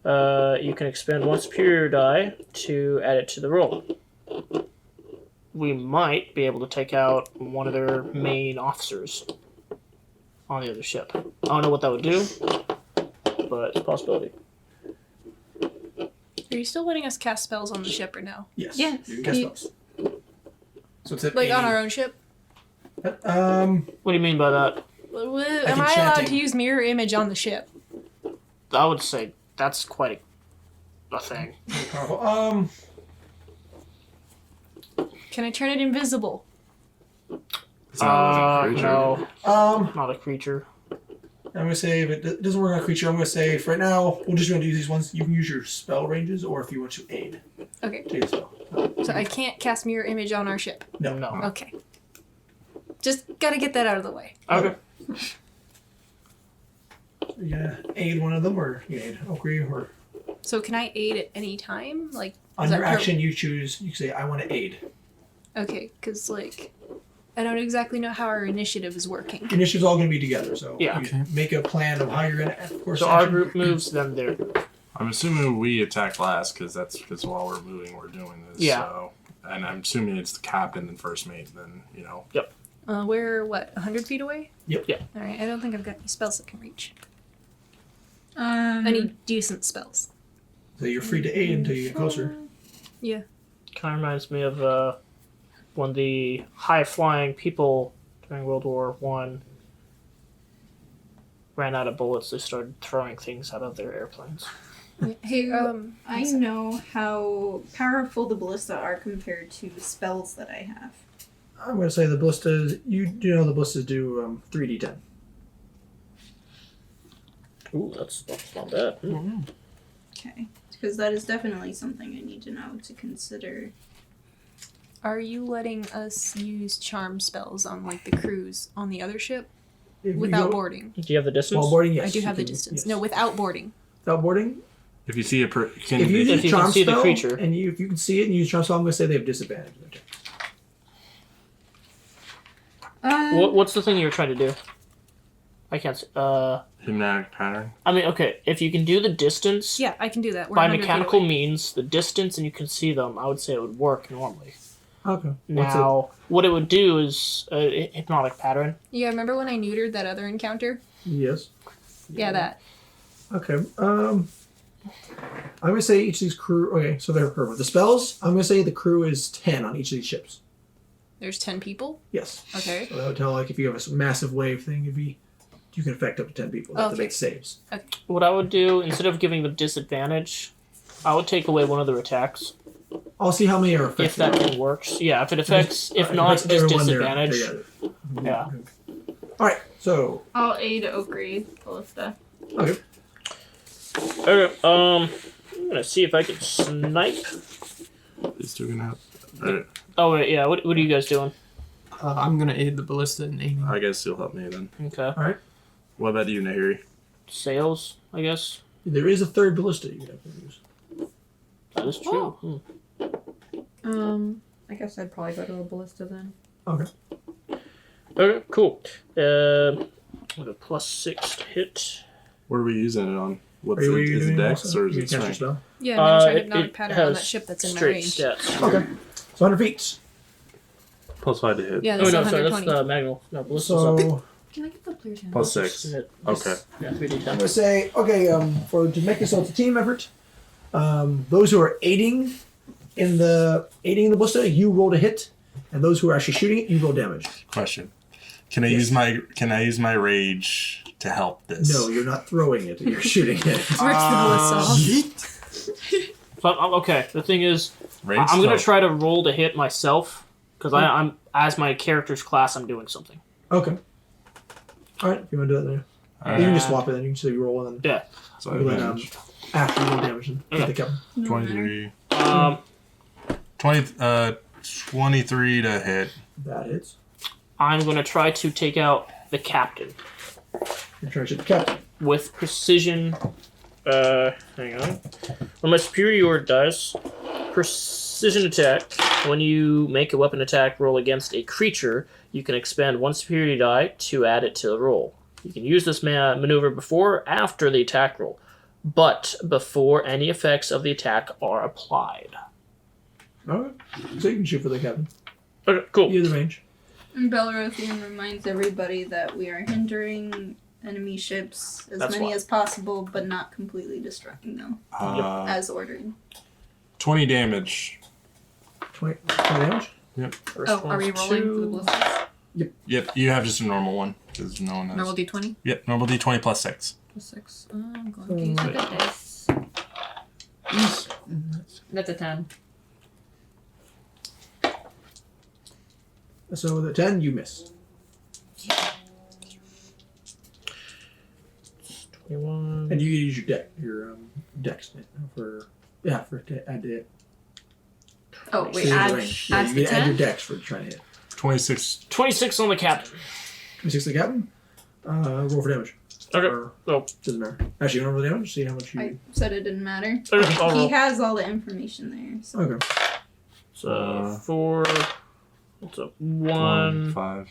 you can expend one superior die to add it to the roll. We might be able to take out one of their main officers on the other ship. I don't know what that would do, but it's a possibility. Are you still letting us cast spells on the ship or no? Yes. Yes. You can cast spells. So it's at Like on 80. our own ship? What do you mean by that? Am I allowed to use mirror image on the ship? I would say that's quite a thing. Powerful. Can I turn it invisible? It's not a creature. No, I'm not a creature. gonna say if it doesn't work on a creature, I'm gonna say for right now we're just gonna use these ones. You can use your spell ranges, or if you want to aid, Okay. take a spell. So I can't cast mirror image on our ship. No. Okay. Just gotta get that out of the way. Okay. You gonna aid one of them, or you aid Okri, or So can I aid at any time? Like on is your that per- action you choose. You say I want to aid. Okay, because like I don't exactly know how our initiative is working. Initiative's all gonna be together, so Yeah. you Okay. make a plan of how you're gonna. Of course, So our action. group moves, then their group. I'm assuming we attack last because while we're moving, we're doing this. Yeah. So, and I'm assuming it's the captain and first mate. Then We're what 100 feet away? Yep. Yeah. All right. I don't think I've got any spells that can reach. Um, Any decent spells? So you're free to aid until you get closer. Yeah. Kind of reminds me of when the high-flying people during World War One ran out of bullets. They started throwing things out of their airplanes. Hey, I know how powerful the ballista are compared to spells that I have. I'm gonna say the ballistas. You do know the ballistas do 3d10. Ooh, that's not bad. Okay. Because that is definitely something I need to know to consider. are you letting us use charm spells on like the crews on the other ship If you without go- boarding? Do you have the distance? While boarding, yes. I do you have the can- distance. yes. No, without boarding. Without boarding, if you see a if you use If you charm can see the spell, creature. and if you can see it and use charm spell, I'm gonna say they have disadvantage. in their check. What's the thing you were trying to do? I can't. Hypnotic pattern. I mean, okay. If you can do the distance Yeah, I can do that. We're by 100 feet mechanical away. means, the distance, and you can see them, I would say it would work normally. Okay. Now, what it would do is hypnotic pattern. Yeah, remember when I neutered that other encounter? Yes. Yeah, that. Okay. I'm gonna say each of these crew. Okay, so they're the spells. I'm gonna say the crew is 10 on each of these ships. There's 10 people? Yes. Okay. So that would tell if you have a massive wave thing, you can affect up to 10 people. They have to Okay. make saves. What I would do, instead of giving them disadvantage, I would take away one of their attacks. I'll see how many are affected. If that thing works. Yeah, if it affects, if Alright, not, affects just everyone, disadvantage. Yeah. Yeah. All right. So I'll aid Okri, Ballista. okay. Okay, I'm gonna see if I can snipe. These two can have. Alright. Oh, wait, yeah, what are you guys doing? I'm gonna aid the ballista in aiming. I guess you'll help me then. Okay. What about you, Nahiri? Sails, I guess. There is a third ballista you have to use. That is true. I guess I'd probably go to a ballista then. Okay. Okay, cool. With a +6 to hit. What are we using it on? What's Are you it? Is it doing Dex also? or is You it can cast your strength? spell? Yeah, I'm going to try It hypnotic pattern on has that ship that's in my straight range. stats. Okay. So 100 feet. +5 to hit. Yeah, Oh, that's no, sorry, that's 120. the Magnal. No, Ballista's up. So Can I get the player's hand? +6. Hit. Okay. Yeah, I'm 3d10. gonna say to make this all a team effort. Those who are aiding in the ballista, you roll to hit, and those who are actually shooting it, you roll damage. Question. Can I use my rage to help this? No, you're not throwing it. You're shooting it. Where's the ballista? Okay, the thing is, Rage I'm gonna help. try to roll to hit myself, because I'm as my character's class, I'm doing something. Okay. All right. If you want to do that, then you can just swap it. Then you can say you roll and then Yeah. So you let advantage. after you roll damage and hit the cap. 23. Um, 23 to hit. That hits. I'm gonna try to take out the captain You're trying to shoot the captain. with precision. Hang on. When my superior dies, precision attack. When you make a weapon attack roll against a creature, you can expend one superiority die to add it to the roll. You can use this maneuver before or after the attack roll, but before any effects of the attack are applied. Okay. So you can shoot for the captain. Okay, cool. You have the range. And Belrothian reminds everybody that we are hindering enemy ships as That's many why. as possible, but not completely destroying them, as ordered. 20 damage. 20 damage. First Oh, are we one's rolling for the 2. ballistas? Yep, you have just a normal one. Because no one has. Normal d20? Yep, normal d20 plus 6. +6. I'm going to use a good dice. That's a 10. So the 10, you miss. 21. And you use your dex for to add to it. Oh, So wait, you have add, the range. Yeah, adds you the can add your 10? dex for trying to hit. 26. 26 on the captain. 26 to the captain. Roll for damage. Okay. Or, Oh. doesn't matter. Actually, you want to roll the damage? See how much you. I said it didn't matter. Okay, I'll He roll. has all the information there. So. Okay. So 4. What's up? 1, 1. 5.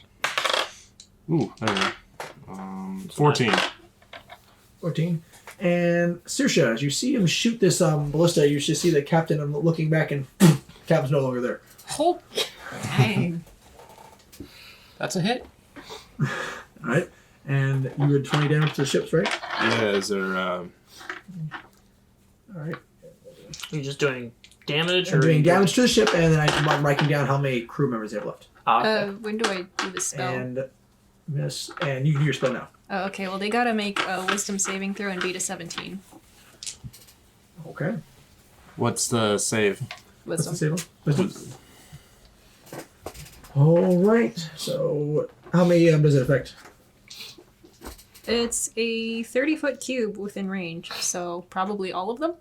Ooh, there we go. 14. 14. And Saoirse, as you see him shoot this ballista, you should see the captain looking back and captain's no longer there. Hold. Dang. That's a hit. All right. And you had 20 damage to the ships, right? Yeah, is there. All right. You're just doing damage? I'm or doing damage to the ship, and then I'm writing down how many crew members they have left. Okay. When do I do the spell? And miss, and you can do your spell now. Oh, okay. Well, they gotta make a wisdom saving throw and beat a 17. Okay. What's the save? What's the Wisdom. save? Wisdom. All right. So how many does it affect? It's a 30-foot cube within range, so probably all of them.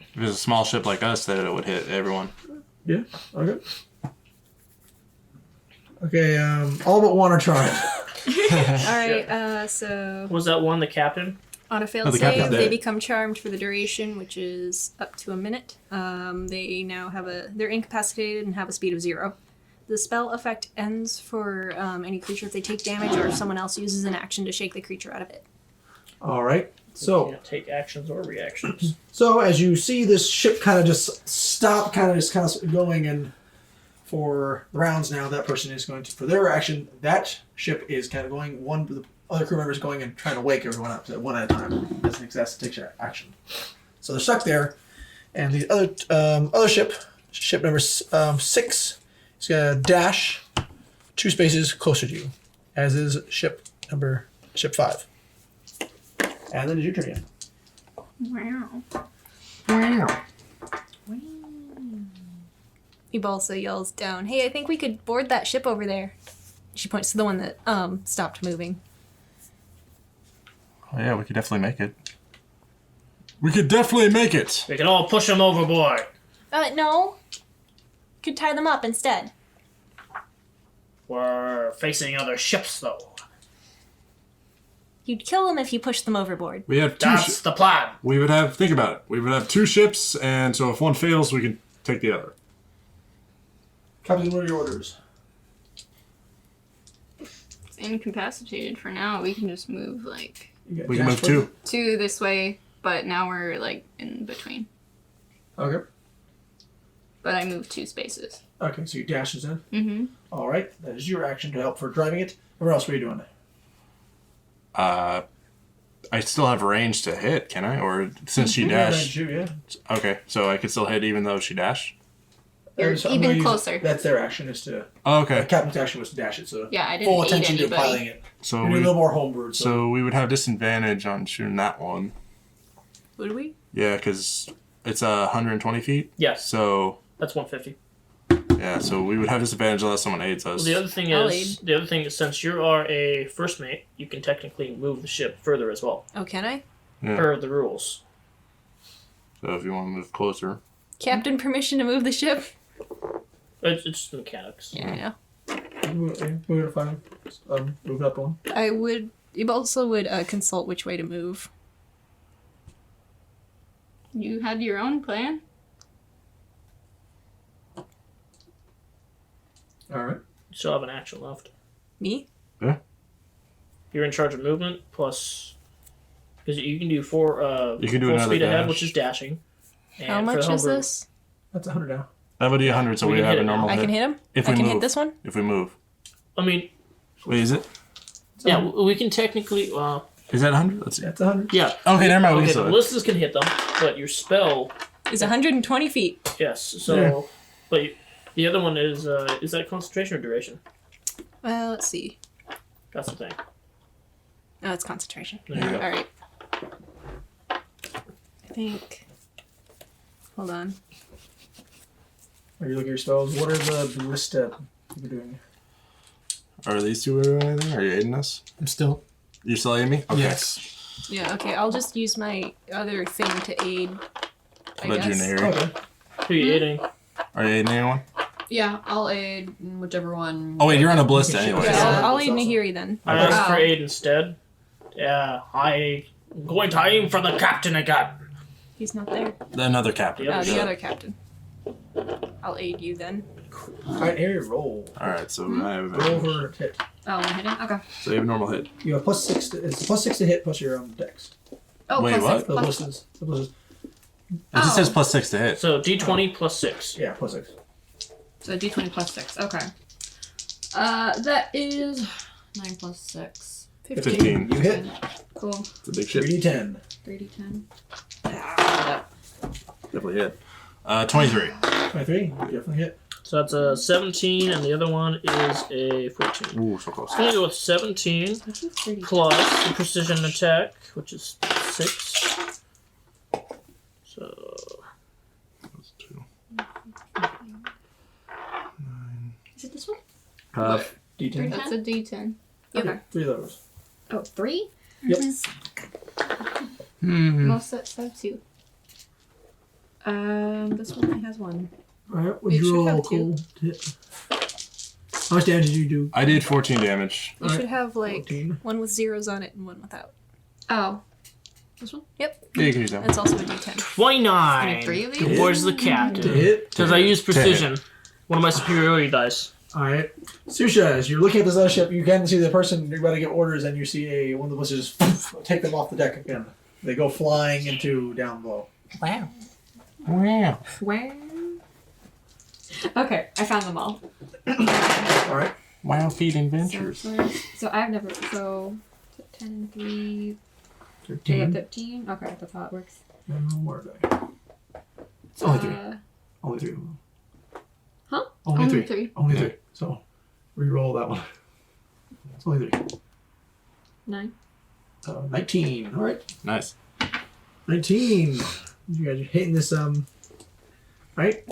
If it's a small ship like us, then it would hit everyone. Yeah. Okay. Okay. All but one are trying. All right. So Was that one the captain? on a failed Oh, the captain's save, they dead. become charmed for the duration, which is up to a minute. They now have they're incapacitated and have a speed of 0. The spell effect ends for any creature if they take damage or if someone else uses an action to shake the creature out of it. All right. You So, can't take actions or reactions. as you see this ship kind of just stop, kind of going, and for the rounds now, that person is going to, for their action, that ship is kind of going, one of the other crew members going and trying to wake everyone up, one at a time, as an excess to take action. So they're stuck there, and the other ship number 6, is going to dash 2 spaces closer to you, as is ship 5. And then it's your turn again. Wow. Ibalsa yells down, "Hey, I think we could board that ship over there." She points to the one that stopped moving. Oh yeah, we could definitely make it. We could definitely make it. We can all push them overboard. No. Could tie them up instead. We're facing other ships, though. You'd kill them if you pushed them overboard. We have 2 That's the plan. We would have, think about it. We would have 2 ships, and so if one fails, we can take the other. Captain, what are your orders? It's incapacitated for now. We can just move like You got We can dash move button? 2. 2 this way, but now we're like in between. Okay. But I moved 2 spaces. Okay, so you dash is in. Mm-hmm. All right, that is your action to help for driving it. What else were you doing? I still have range to hit, can I? Or since she dashed. Yeah. Okay, so I could still hit even though she dashed? You're So I'm even gonna use- closer. That's their action, is to. Oh, The okay. captain's action was to dash it, so. Yeah, I didn't Full aid attention to anybody. piloting it. So You're doing a we, little more homebrewed, so. so we would have disadvantage on shooting that one. Would we? Yeah, because it's 120 feet. Yes, So, that's 150. yeah, so we would have disadvantage unless someone aids us. Well, the other thing I'll is, since you are a first mate, you can technically move the ship further as well, Oh, can I? Yeah. per the rules. So if you want to move closer. Captain, permission to move the ship? It's just mechanics. Yeah. We're gonna find move up one. I would. Ibalsa would consult which way to move. You had your own plan? Alright. You still have an action left. Me? You're in charge of movement plus, because you can do 4. You can do full another speed ahead, dash. which is dashing. And How for much the is homebrew- this? That's 100 now. That would be 100, so We we can have hit a it now. normal I hit. can hit him? If I we can move. hit this one? If we move. I mean, Wait, is it? yeah, we can technically. Is that 100? Let's see. That's 100. Yeah. Okay, never mind. We Okay, can the still ballistas can hit them, but your spell, Is 120 feet. yes. So, Yeah. but the other one is that concentration or duration? Let's see. That's the thing. Oh, it's concentration. There you go. All right. I think. Hold on. Are you looking at your spells? What are the ballista you're doing? Are these 2 doing anything? Are you aiding us? I'm still. You're still aiding me? Okay. Yes. Yeah. Okay. I'll just use my other thing to aid. I Let you guess. near. Okay. Who are you aiding? Are you aiding anyone? Yeah, I'll aid whichever one. Oh, wait, you're on a ballista Okay, anyway. sure. Yeah, Yeah. I'll aid Nahiri then. I asked for Oh. aid instead. Yeah, I'm going to aim for the captain again. He's not there. Another captain. The Oh, other the ship. other captain. I'll aid you then. Alright, area roll. Alright, so I have Go over and hit. Oh, I'm hitting? Okay. So you have a normal hit. You have +6 to, it's +6 to hit plus your dex. Oh, Wait, plus what? six, The plus- ballistas. The ballistas. It just says +6 to hit. So D20 plus 6. Yeah, +6. So d20 plus 6. Okay. That is 9 plus 6. 15. You hit. Cool. It's a big ship. 3d10. 3d10. Definitely hit. 23. 23. You definitely hit. So that's a 17, and the other one is a 14. Ooh, so close. I'm going to go with 17 plus the precision attack, which is 6. So That's 2. Is it this one? D10. That's a D10. Okay. 3 of those. Oh, 3? Yep. Most sets have 2. This one only has 1. Alright, what'd It you should roll, have Cole? To hit? How much damage did you do? I did 14 damage. You should have like 14. one with zeros on it and one without. Oh. This one? Yep. Yeah, you can use that. That's also a D10. 29 Only 3 of these? towards the To captain. hit. Because I used precision. One of my superiority dice. All right. Susha, as you're looking at this other ship, you can see the person you're about to give orders, and you see one of the ballistas just take them off the deck again. They go flying into down below. Wow. Wow. Where? Okay, I found them all. All right. Wow, feet So, adventures. so I've never. So 10 and 3. 13. 15. Okay, that's how it works. Where are they? It's only 3. Only 3. Huh? Only Only 3. three. Only 3. So, re-roll that one. It's only 3. 9. 19. All right. Nice. 19. You guys are hitting this, right?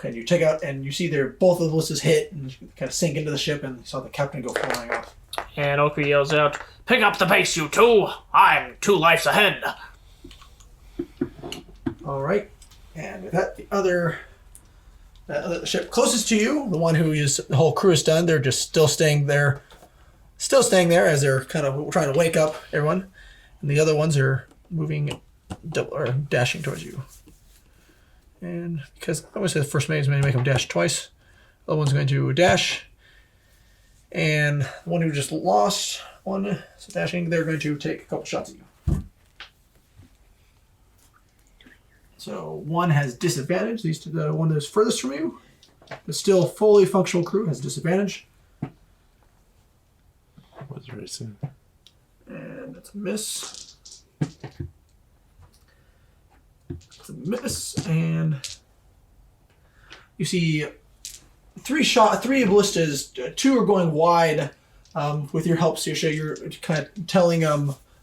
And you take out, and you see both of the ballistas hit and kind of sink into the ship, and you saw the captain go flying off. And Oku yells out, "Pick up the pace, you two! I'm 2 lives ahead!" All right. And with that, the other ship closest to you, the one the whole crew is done, they're just still staying there as they're kind of trying to wake up everyone. And the other ones are moving or dashing towards you. And because I'm going to say the first mate is going to make them dash twice, the other one's going to dash. And the one who just lost one, so dashing, they're going to take a couple shots at you. So one has disadvantage. The one that's furthest from you, but still fully functional crew, has disadvantage. Was very soon. And that's a miss. It's a miss, and you see 3 ballistas. 2 are going wide. With your help, Susha, you're kind of telling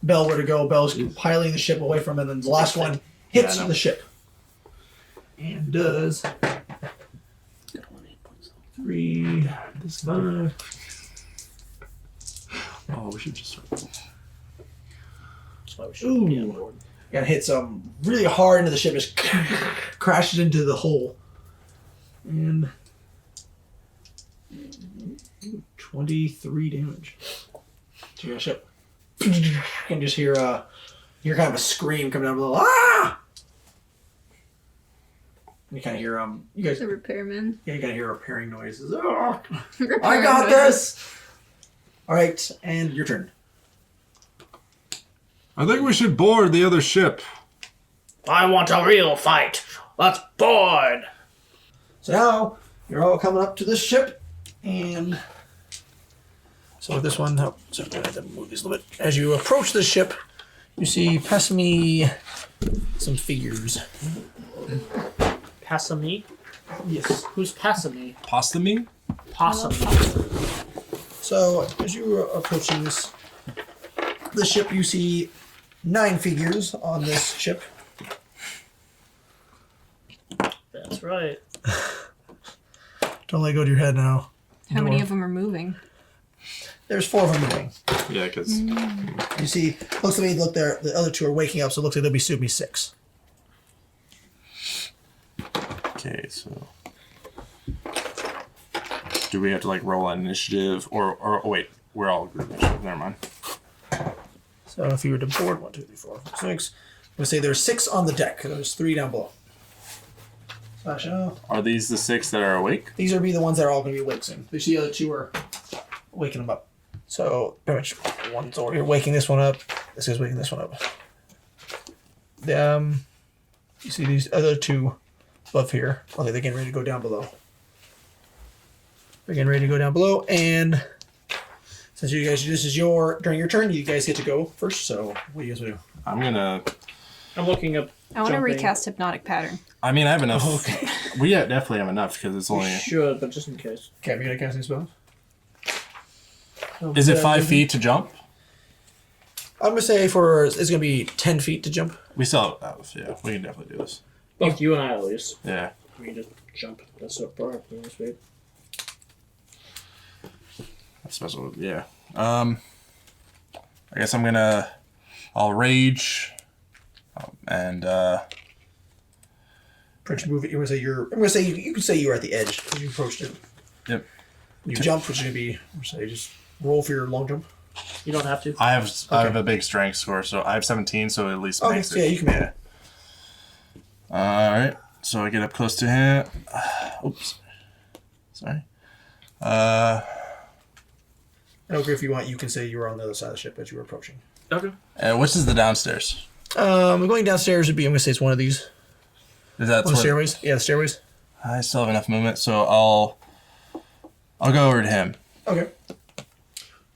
Bell where to go. Bell's piloting the ship away from it, and then the last one hits the ship. And does 3, 5. Oh, we should just. That's why we should be on Ooh. board. And hits really hard into the ship, just crashes into the hull. And 23 damage to your ship. You can just hear kind of a scream coming down below. Ah! And you kind of hear you guys. The repairman. Yeah, you kind of hear repairing noises. Oh, I Repairman got noises. this. All right, and your turn. I think we should board the other ship. I want a real fight! Let's board! So now you're all coming up to this ship, and so this one. Oh, so I'm gonna have to move these a little bit. As you approach the ship, you see past me some figures. Passami? Yes. Who's Passami? Postamy? Possum. So as you are approaching the ship, you see 9 figures on this ship. That's right. Don't let it go to your head now. How many of them are moving? There's 4 of them moving. Yeah, because You see, looks to me, look there. The other 2 are waking up, so it looks like there'll be 6. okay, so do we have to like roll an initiative or oh wait, we're all group initiative. Never mind. So if you were to board 1, 2, 3, 4, 5, 6, I'm gonna say there's 6 on the deck. There's 3 down below. Are these the 6 that are awake? These are be the ones that are all gonna be awake soon. The other 2 are waking them up. So pretty much one's over here waking this one up. This is waking this one up. You see these other 2 above here. Okay, they're getting ready to go down below. They're getting ready to go down below, and since you guys, this is during your turn, you guys get to go first. So what do you guys want to do? I'm looking up. I want to jumping. recast hypnotic pattern. I mean, I have enough. Okay. We definitely have enough because it's only. Should, but just in case. Okay, we gotta cast these spells. Is it 5 feet to jump? I'm gonna say it's gonna be 10 feet to jump. We still have, yeah, we can definitely do this. Both you and I, at least. Yeah. We can just jump. That's so far. Sweet. That's special, yeah. I guess I'll rage, and French move it. I'm gonna say you can say you were at the edge because you approached it. Yep. You jump, which is gonna be. I'm gonna say just roll for your long jump. You don't have to. I have a big strength score, so I have 17, so at least Okay, makes so yeah, you can make it. All right, so I get up close to him. Oops, sorry. Uh, I don't care if you want. You can say you were on the other side of the ship as you were approaching. Okay. which is the downstairs? Going downstairs would be. I'm gonna say it's one of these. Is that One of the stairways? Yeah, the stairways. I still have enough movement, so I'll go over to him. Okay.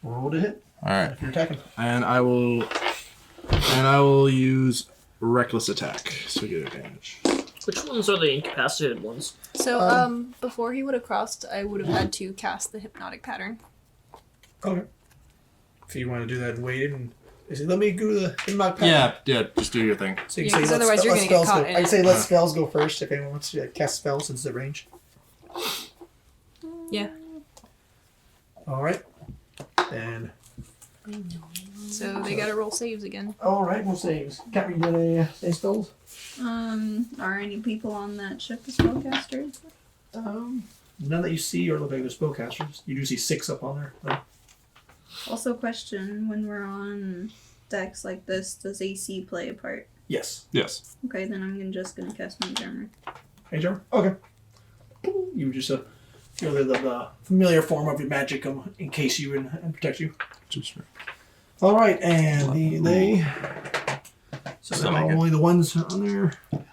Roll to hit All right, if you're attacking. and I will use reckless attack, so we get advantage. Which ones are the incapacitated ones? So, before he would have crossed, I would have had to cast the hypnotic pattern. Okay. If you want to do that and wait and let me do the hypnotic pattern. Yeah, just do your thing. So you Yeah, can 'cause say otherwise let you're gonna get spells caught go. in I it. can say let spells go first if anyone wants to cast spells since the range. Yeah. All right. And So they gotta roll saves again. all right, we'll saves. Cat, you doing any spells? Are any people on that ship as spellcasters? None that you see or look like they're spellcasters. You do see 6 up on there. Though. Also, question: when we're on decks like this, does AC play a part? Yes. Yes. Okay, then I'm just gonna cast Mage Armor. Mage armor? Okay. You just feel the familiar form of your magic encase you and protect you. Just right. All right, and they. So Still now make it. only the ones on there. All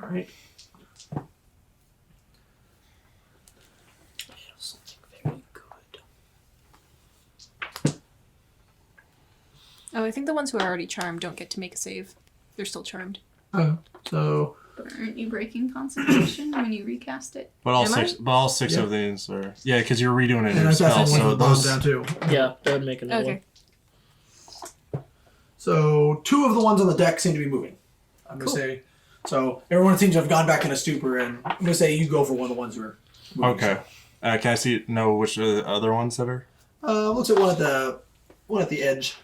right. Something very good. Oh, I think the ones who are already charmed don't get to make a save. They're still charmed. So But aren't you breaking concentration when you recast it? But all Am I? six, Yeah. of these are because you're redoing it in and your I spell. got one So of the bombs those down too. Yeah, that would make another Okay. So 2 of the ones on the deck seem to be moving. I'm gonna say. So everyone seems to have gone back in a stupor, and I'm gonna say you go for one of the ones who are moving. okay. Can I know which are the other ones that are? Looks at one at the edge.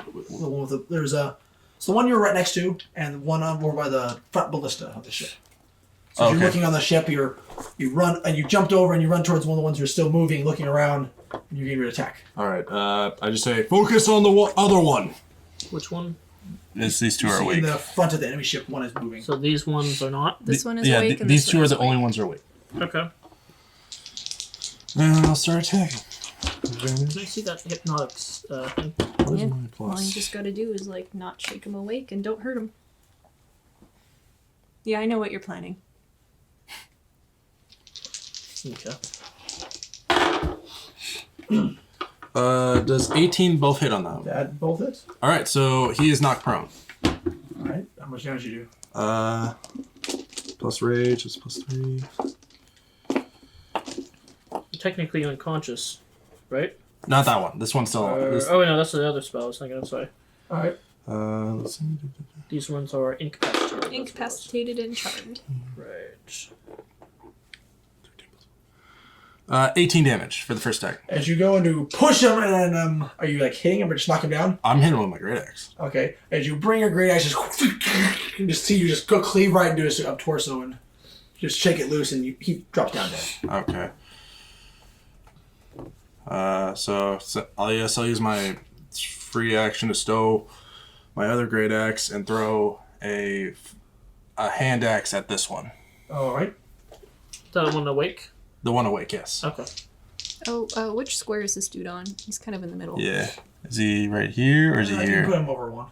The one with the there's so the one you're right next to, and one on over by the front ballista of the ship. So if you're Okay. looking on the ship, you run and you jumped over and you run towards one of the ones who are still moving, looking around, and you're getting ready to attack. All right. I just say focus on the other one. Which one? These two are See awake. in the front of the enemy ship, one is moving. So these ones are not? This one is yeah, awake and these this two one are is the only awake. ones who are awake. Okay. And I'll start attacking. Can I see that hypnotic thing? What is Yeah. my All you plus? just gotta do is like not shake them awake and don't hurt them. Yeah, I know what you're planning. Okay. Does 18 both hit on that? That both hits. All right, so he is knocked prone. All right. How much damage you do? Plus rage is plus 3. Technically unconscious, right? Not that one. This one's still. This, Oh, no, that's the other spell I was thinking of. Sorry. All right. let's see. These ones are incapacitated. that's Incapacitated and charmed. what it was. Right. 18 damage for the first attack. As you go into push him, and then are you like hitting him or just knock him down? I'm hitting him with my great axe. Okay. As you bring your great axe, you just see you just go cleave right into his torso and just shake it loose, and he drops down dead. Okay. So I'll use my free action to stow my other great axe and throw a hand axe at this one. All right. That one awake? The one awake, yes. Okay. Oh, which square is this dude on? He's kind of in the middle. Yeah. Is he right here or is he You can here? put him over one.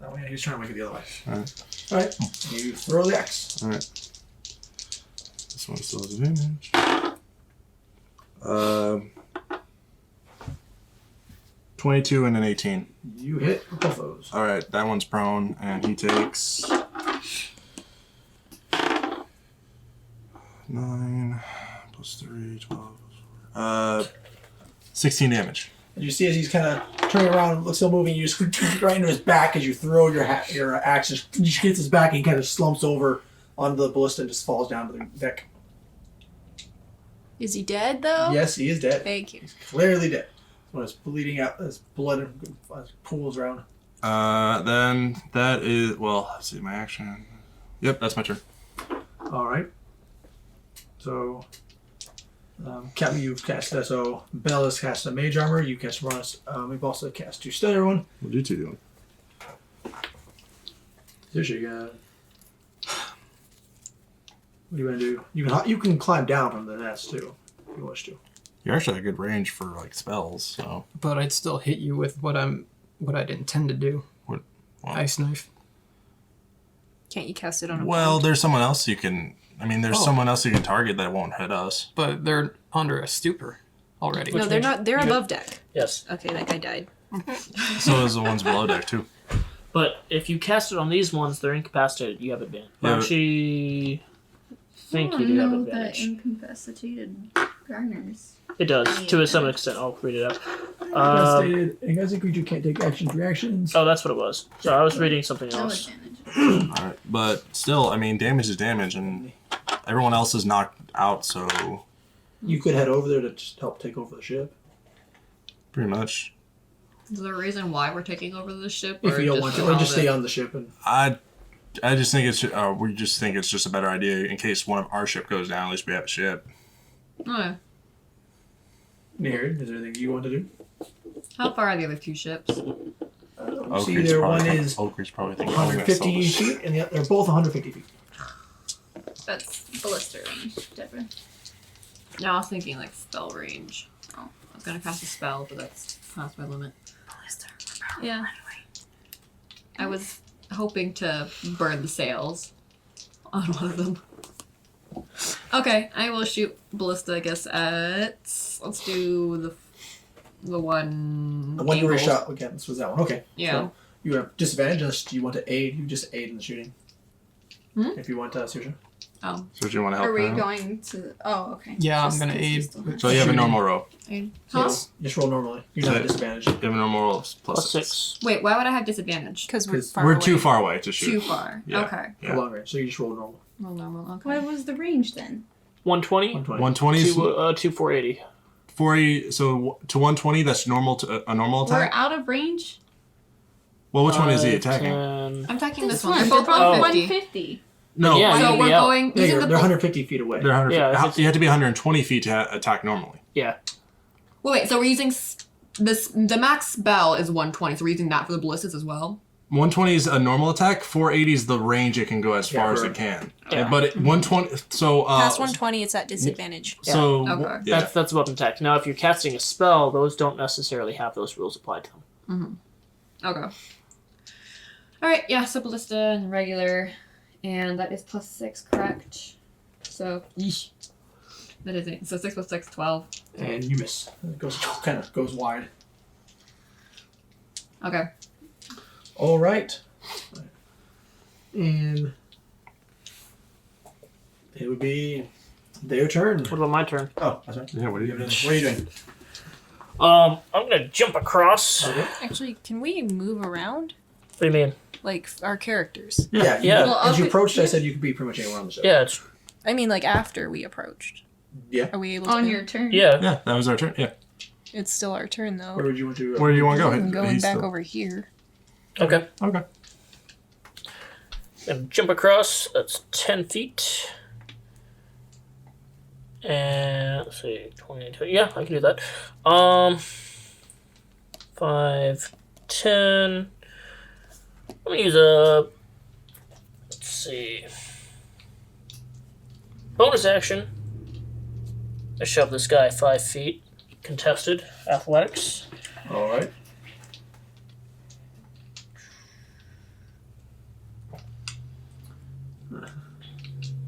That way he's trying to make it the other way. Alright. All right. You throw the axe. Alright. This one still has advantage. 22 and an 18. You hit both those. Alright, that one's prone and he takes 9 plus 3, 12. 16 damage. And you see as he's kind of turning around, still moving, you just right into his back as you throw your axe. Just hits his back and he kind of slumps over onto the ballista and just falls down to the deck. Is he dead though? Yes, he is dead. Thank you. He's clearly dead. When it's bleeding out, as blood pools around. Then that is, well, let's see, my action. Yep, that's my turn. All right. So, Captain, you've cast so Bell has cast a mage armor. You cast bonus. We've also cast 2 steady one. What do you two doing? Here's your What are you gonna do? You can climb down from the nest too, if you wish to. You actually have good range for like spells, so But I'd still hit you with what I'd intend to do. What? Ice knife. Can't you cast it on a well, pond? there's someone else you can. I mean, there's Oh. someone else you can target that won't hit us. But they're under a stupor already. No, they're not. They're You- above deck. Yes. Okay, that guy died. So is the ones below deck too. But if you cast it on these ones, they're incapacitated. You have advantage. Yeah, but- Actually, think I you do have know that advantage. incapacitated gardeners. It does, to some extent. I'll read it out. Stated, a guy's creature can't take actions, reactions. Oh, that's what it was. So I was reading something No else. advantage. All right, but still, I mean, damage is damage, and everyone else is knocked out, so You could head over there to just help take over the ship. pretty much. Is there a reason why we're taking over the ship? If you don't want to, or just stay on the ship. And I just think it's we just think it's just a better idea in case one of our ship goes down. At least we have a ship. Okay. Near, is there anything you want to do? How far are the other two ships? See, there one is Oakrey's probably thinking, oh, we gotta sell 150 this. feet, and they're both 150 feet. That's ballista range, Deborah. No, I was thinking like spell range. Oh, I was gonna cast a spell, but that's past my limit. Yeah. I was hoping to burn the sails on one of them. Okay, I will shoot ballista. I guess at let's do the one. The one you were angled. shot against was that one. Okay. Yeah. So you have disadvantage. Unless you want to aid. You just aid in the shooting. Hmm? If you want to, Susha. Oh. So do you want to help? Are we her out? going to? Oh, okay. Yeah, I'm Just gonna 'cause you aid. still have- So you have a normal roll. Huh? Just roll normally. You're So- not at disadvantage. You have a normal roll of Plus plus 6. Wait, why would I have disadvantage? Because we're 'Cause far We're away. too far away to shoot. Too far. Yeah. Okay. Yeah. For long range, so you just roll normal. Well, normal. Okay. What was the range then? 120 120. 120 is to 480. 40. So to 120, that's normal to a normal We're attack. out of range. Well, which one is he 5, attacking? 10. I'm attacking this This one. one. They're both They're both 150. 150. No, Yeah, So you'd we're be out. going Yeah, using they're the 150 feet away. they're 100. Yeah, how- it's- you have to be 120 feet to attack normally. Yeah. Wait, so we're using the max spell is 120, so we're using that for the ballistas as well. 120 is a normal attack. 480 is the range it can go as Yeah, far as for- it can. Yeah. But it, 120. So Past 120, it's at disadvantage. So Okay. yeah. That's about an attack. Now, if you're casting a spell, those don't necessarily have those rules applied to them. Okay. Alright, yeah, so ballista and regular. And that is plus 6, correct? So, yeesh. That is it. So 6 plus 6, 12. And you miss. It goes kind of goes wide. Okay. All right. And it would be their turn. What about my turn? Oh, that's right. Yeah, what are you doing? What are you doing? I'm gonna jump across. Okay. Actually, can we move around? What do you mean? Like our characters? Yeah. Yeah. You, Well, as you okay, approached, I said you could be pretty much anywhere on the ship. Yeah, it's I mean, like after we approached. Yeah. Are we able to? On your turn. yeah. Yeah, that was our turn. Yeah. It's still our turn though. Where would you want to? Where do you want to go? I'm going He's back still- over here. Okay. Okay. And jump across. That's 10 feet. And let's see, 20. Yeah, I can do that. 5, 10. I'm gonna use a. Let's see. Bonus action. I shove this guy 5 feet. Contested athletics. All right.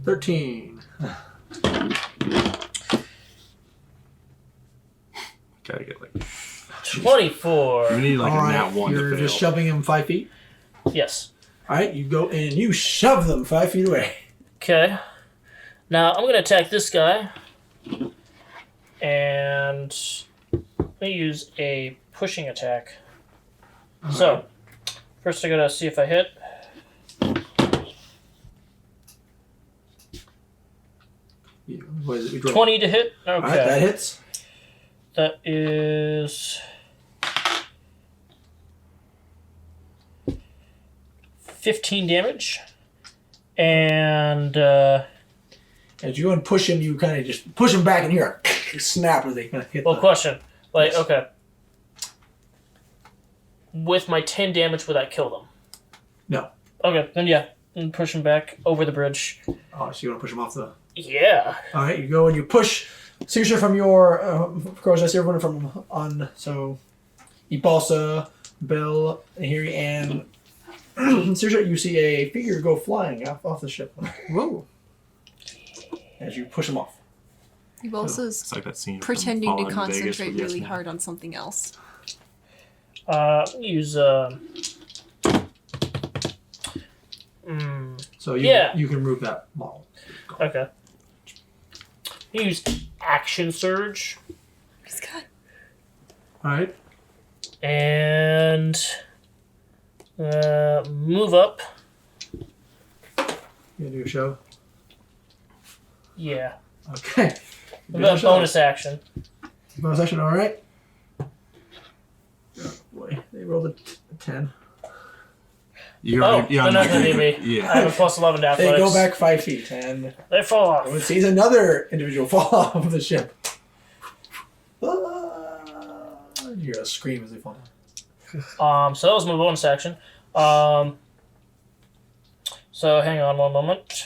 $13. Gotta get like. 24. We need like All a right. nat 1 You're to fail. just shoving him 5 feet. Yes. All right. You go and you shove them 5 feet away. Okay. Now I'm gonna attack this guy. And I'm gonna use a pushing attack. So, first I gotta see if I hit. What is it? You draw. 20 to hit. All right. That Okay. hits. That is 15 damage. And As you go and push him, you kind of just push him back, and you hear a snap as they kind of hit. well, the- question. Like, Yes. okay. With my 10 damage, would that kill them? No. Okay, then yeah. and push him back over the bridge. Oh, so you want to push him off the... Yeah. All right, you go and you push Saoirse from your... of course, I see everyone from on... So, Ibalsa, Bell, Ahiri, and... Saoirse, you see a figure go flying off the ship. Whoa. As you push him off. Ibalsa's It's like that scene. from pretending to Fallout in Vegas concentrate with really Yes Man. hard on something else. Use So you, Yeah. you can move that model. okay. Use action surge He's got All right. and move up. You gonna do a show? Yeah. Okay. With a bonus action. Bonus action, all right. Oh boy, they rolled a 10. You Oh, already- they're not gonna need me. I Yeah. have a plus 11 to They athletics. go back 5 feet, and They fall off. it sees another individual fall off the ship. Ah, you hear a scream as they fall down. So that was my bonus action. So hang on one moment.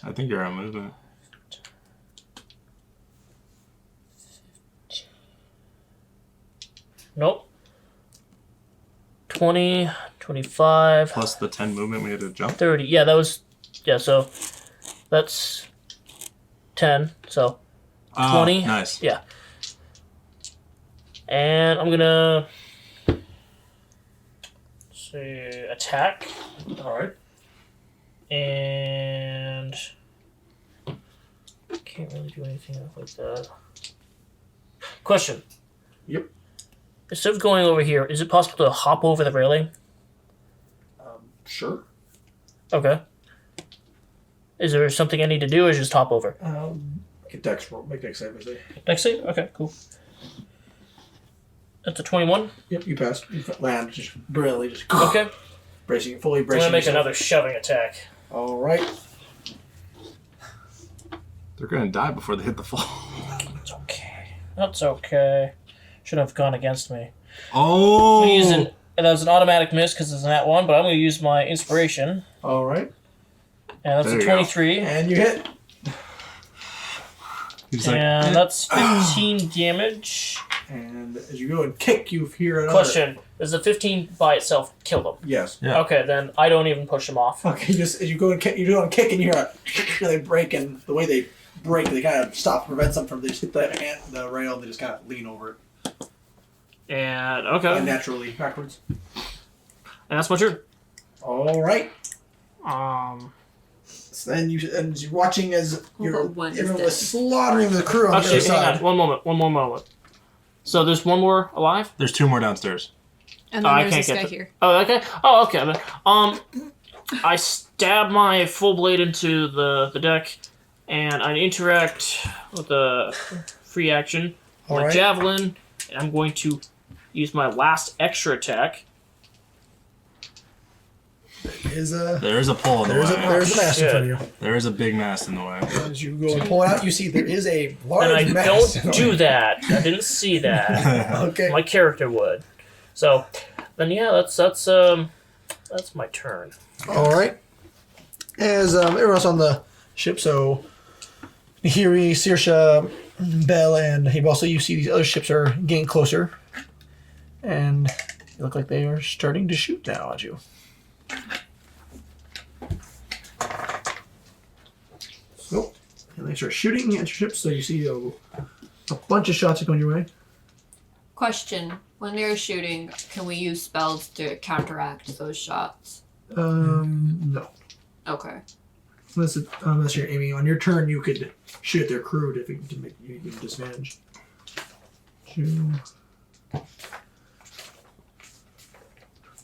I think you're on movement. Nope. 20, 25, Plus the 10 movement we had to jump. 30. Yeah, that was... Yeah, so that's 10. So, 20. Nice. yeah. And I'm gonna... see, attack. All right. And... Can't really do anything like that. Question. Yep. Instead of going over here, is it possible to hop over the railing? Sure. Okay. Is there something I need to do, or just hop over? Get dex roll. Make dex save, I say. Next save? Okay, cool. That's a 21. Yep, you passed. You land just brilliantly, just Okay. bracing, fully I'm bracing. gonna make yourself. another shoving attack. All right. They're gonna die before they hit the fall. It's okay. That's okay. Should have gone against me. Oh! I'm gonna use that was an automatic miss because it's an at one, but I'm gonna use my inspiration, All right. and that's There a you go. 23, And you hit. He's like, and that's 15 damage. And as you go and kick, you hear another. Question: does the 15 by itself kill them? Yes. Yeah. Okay, then I don't even push them off. Okay, just as you go and kick, you do a kick, and you hear a they break, and the way they break, they kind of stop, prevents them from, they just hit the rail, and they just kind of lean over it And okay, unnaturally backwards. and that's my turn. All right. So then and you're watching as you're but one is everyone dead. was slaughtering the crew on the other Actually, hang side. on, one more moment. So there's one more alive. there's 2 more downstairs. And then I there's can't this get guy to- here. Oh, okay. Oh, okay. Then. I stab my full blade into the deck, and I interact with the free action. All My right. javelin, and I'm going to use my last extra attack. Is a There is a pole in the there's a way. there's a mast in shit. front of you. There is a big mast in the way. As you go and pull it out, you see there is a large And I mast. don't do that. I didn't see that. Okay. My character would. So, then yeah, that's my turn. All right. As everyone else on the ship, so Nahiri, Saoirse, Bell, and Hibalsa, you see these other ships are getting closer, and they look like they are starting to shoot now at you. Nope. And they start shooting at your ships, so you see a bunch of shots going your way. Question: when they're shooting, can we use spells to counteract those shots? No. Okay. Unless you're aiming on your turn, you could shoot at their crew to make you give them disadvantage. 2.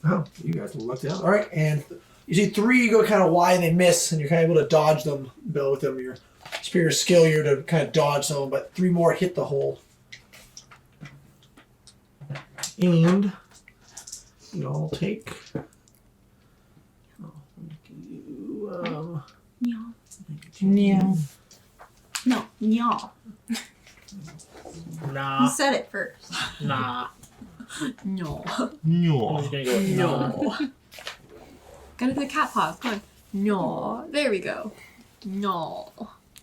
Oh, you guys lucked out. All right, and you see 3 go kind of wide and they miss, and you're kind of able to dodge them, Bill, with them. Your superior skill, you're to kind of dodge some, of them, but 3 more hit the hole. And you all take. No, no. Nah, You said it first. nah. No. I'm No. just gonna go with nah. Gotta do the cat paws. Go on. No. There we go. No.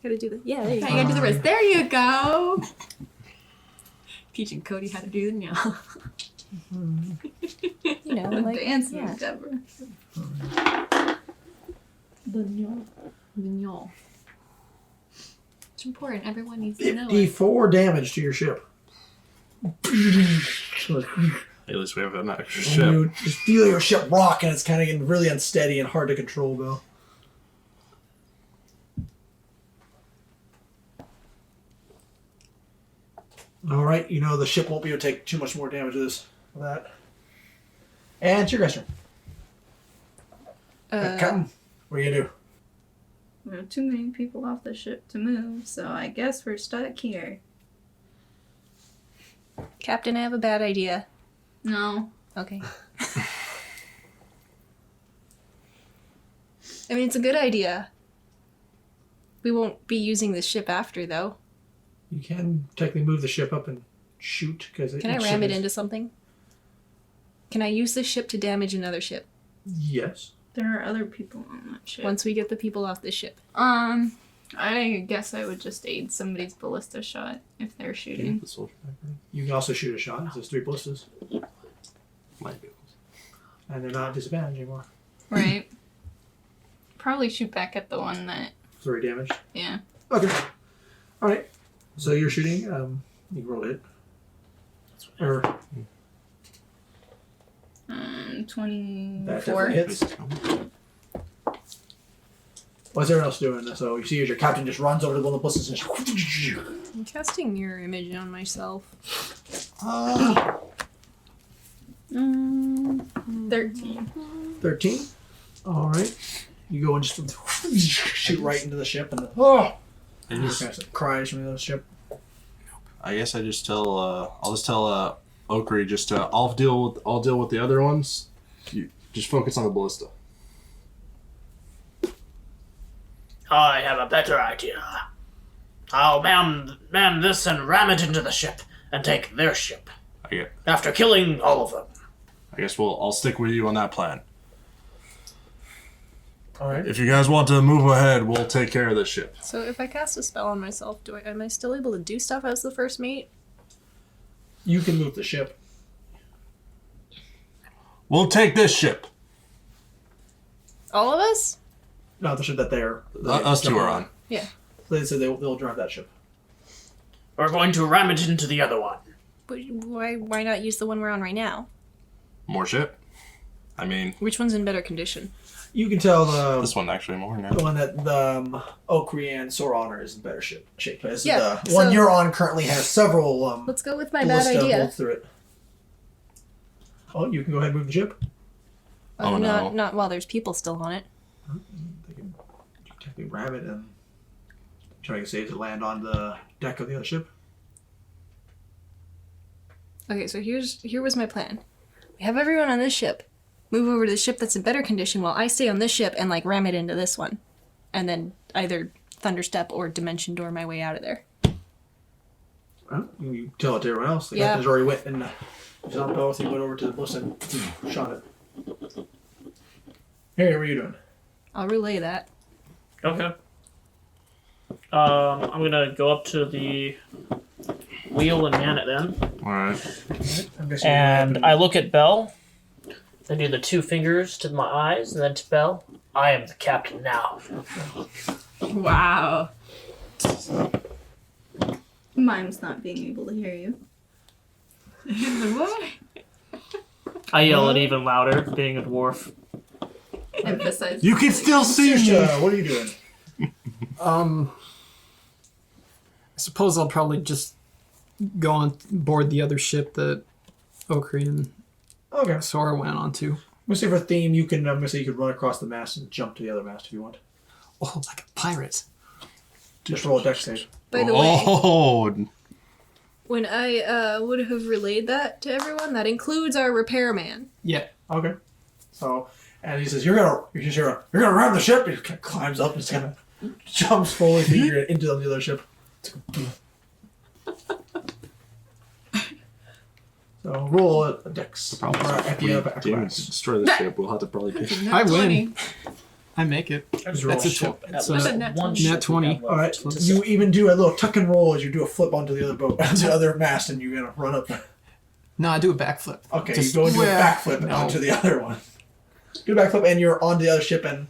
Gotta do the yeah. There you Okay, go. you gotta do the wrist. There you go. Teaching Cody how to do the no. You know, like Dance yeah. with Deborah. The no. The no. It's important. Everyone needs to know it. 54 damage to your ship. At least we have an extra ship. You just feel your ship rock, and it's kind of getting really unsteady and hard to control, Bill. All right, you know the ship won't be able to take too much more damage of this. Of that. And it's your guys' turn. Captain, what are you gonna do? There are too many people off the ship to move, so I guess we're stuck here. Captain, I have a bad idea. No. Okay. I mean, it's a good idea. We won't be using this ship after, though. You can technically move the ship up and shoot because Can I ram it into something? Can I use this ship to damage another ship Yes. There are other people on that ship. once we get the people off this ship? I guess I would just aid somebody's ballista shot if they're shooting. The soldier back there? You can also shoot a shot. There's 3 ballistas, Might be. and they're not disadvantaged anymore. Right. Probably shoot back at the one that, 3 damage. yeah. Okay. All right. So you're shooting. You can roll it. Or that 24. definitely hits. What's everyone else doing? So you see as your captain just runs over to one of the ballistas and just... I'm casting mirror image on myself. 13. 13. All right. You go and just shoot right into the ship, and I just just, kind of cries from the ship. I guess I just tell. I'll just tell Okri just I'll deal with the other ones. You just focus on the ballista. I have a better idea. I'll man this and ram it into the ship and take their ship. After killing all of them. I guess I'll stick with you on that plan. All right. If you guys want to move ahead, we'll take care of this ship. So if I cast a spell on myself, am I still able to do stuff as the first mate? You can move the ship. We'll take this ship. All of us? Not the ship that they're... Us two are on. Yeah. They said they'll drive that ship. We're going to ram it into the other one. But why not use the one we're on right now? More ship. I mean, Which one's in better condition? You can tell this one actually more now. the one that the Okri and Soronor is in better shape. This Yeah, is the one so- you're on currently has several Let's go with my bad ballista idea. bolts through it. Oh, you can go ahead and move the ship. Oh, no. Not while there's people still on it. They can technically ram it and try to save to land on the deck of the other ship. Okay, so here was my plan. We have everyone on this ship. Move over to the ship that's in better condition while I stay on this ship and like ram it into this one. And then either thunderstep or dimension door my way out of there. Well, you tell it to everyone else. The Yeah. captain's already went and he's on both. He went over to the ballista and shot it. Hey, what are you doing? I'll relay that. Okay. I'm gonna go up to the wheel and man it then. Alright. I'm guessing And I look at Belle. I do the 2 fingers to my eyes, and then to Belle. I am the captain now. Wow. Mime's not being able to hear you. What? I yell it even louder, being a dwarf. Emphasize. You can still see me. what are you doing? I suppose I'll probably just go on board the other ship that Okri and Okay. Sora went on to. I'm gonna say for theme, you can. I'm gonna say you could run across the mast and jump to the other mast if you want. Oh, like a pirate. Just roll a dex save. By the way, Oh, when I would have relayed that to everyone, that includes our repairman. Yeah. Okay. So, and he says, "You're gonna ram the ship." He kind of climbs up and just kind of jumps fully into the other ship. So roll a dex. Probably Or if you have demons acrobatics. destroy the ship. We'll have to probably pay. I win. I make it. Just That's roll. a At so least a net one 20. ship Net 20. we have All right, left to you sell. even do a little tuck and roll as you do a flip onto the other boat, onto the other mast, and you're gonna run up. No, I do a backflip. Okay, Just- you go and do a Yeah. backflip No. onto the other one. Do a backflip, and you're on the other ship, and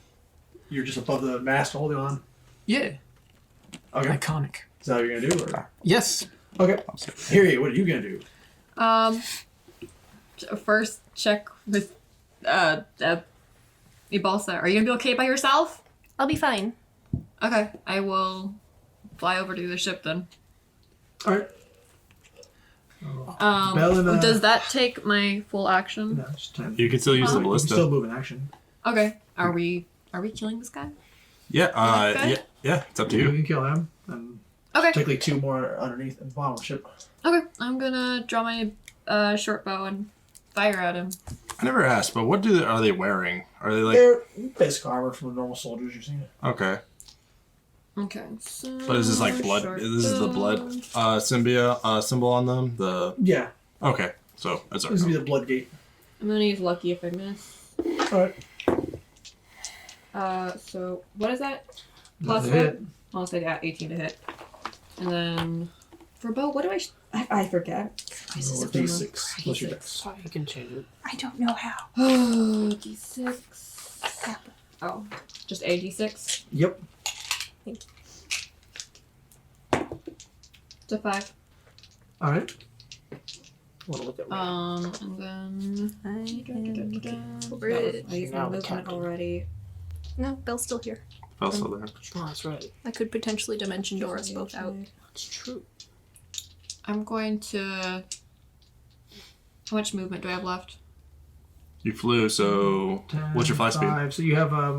you're just above the mast, holding on. Yeah. Okay, Iconic. is that what you're gonna do? Or? Yes. Okay, here you. What are you gonna do? First check with Ibalsa. Are you gonna be okay by yourself? I'll be fine. Okay, I will fly over to the ship then. All right. Bell and, Does that take my full action? No, it's time. You can still use the You can ballista. still move in action. Okay. Are we killing this guy? Yeah, Okay. yeah, it's up to You you. can kill him, and Okay. technically 2 more underneath at the bottom of the ship. Okay. I'm gonna draw my short bow and fire at him. I never asked, but what are they wearing? Are they like They're basic armor from the normal soldiers you've seen. okay? Okay. So But is this like blood? short This is the blood bow. symbol on them. The Yeah, okay, so that's this would be alright. the blood gate. I'm gonna use lucky if I miss. All right. So what is that? Plus That's a hit. what? I'll say yeah, 18 to hit. And then for bow, what do I forget. Roll a d6 plus your dex. You can change it. I don't know how. Oh, d6. Oh, just a d6. Yep. It's a 5. All right. Want to look at And then I am for I it. used my Now the movement captain. already. No, Belle's still here. Also there. Oh, that's right. I could potentially dimension door us both out. That's true. I'm going to. How much movement do I have left? You flew, so 10, what's your fly speed? 5. So you have I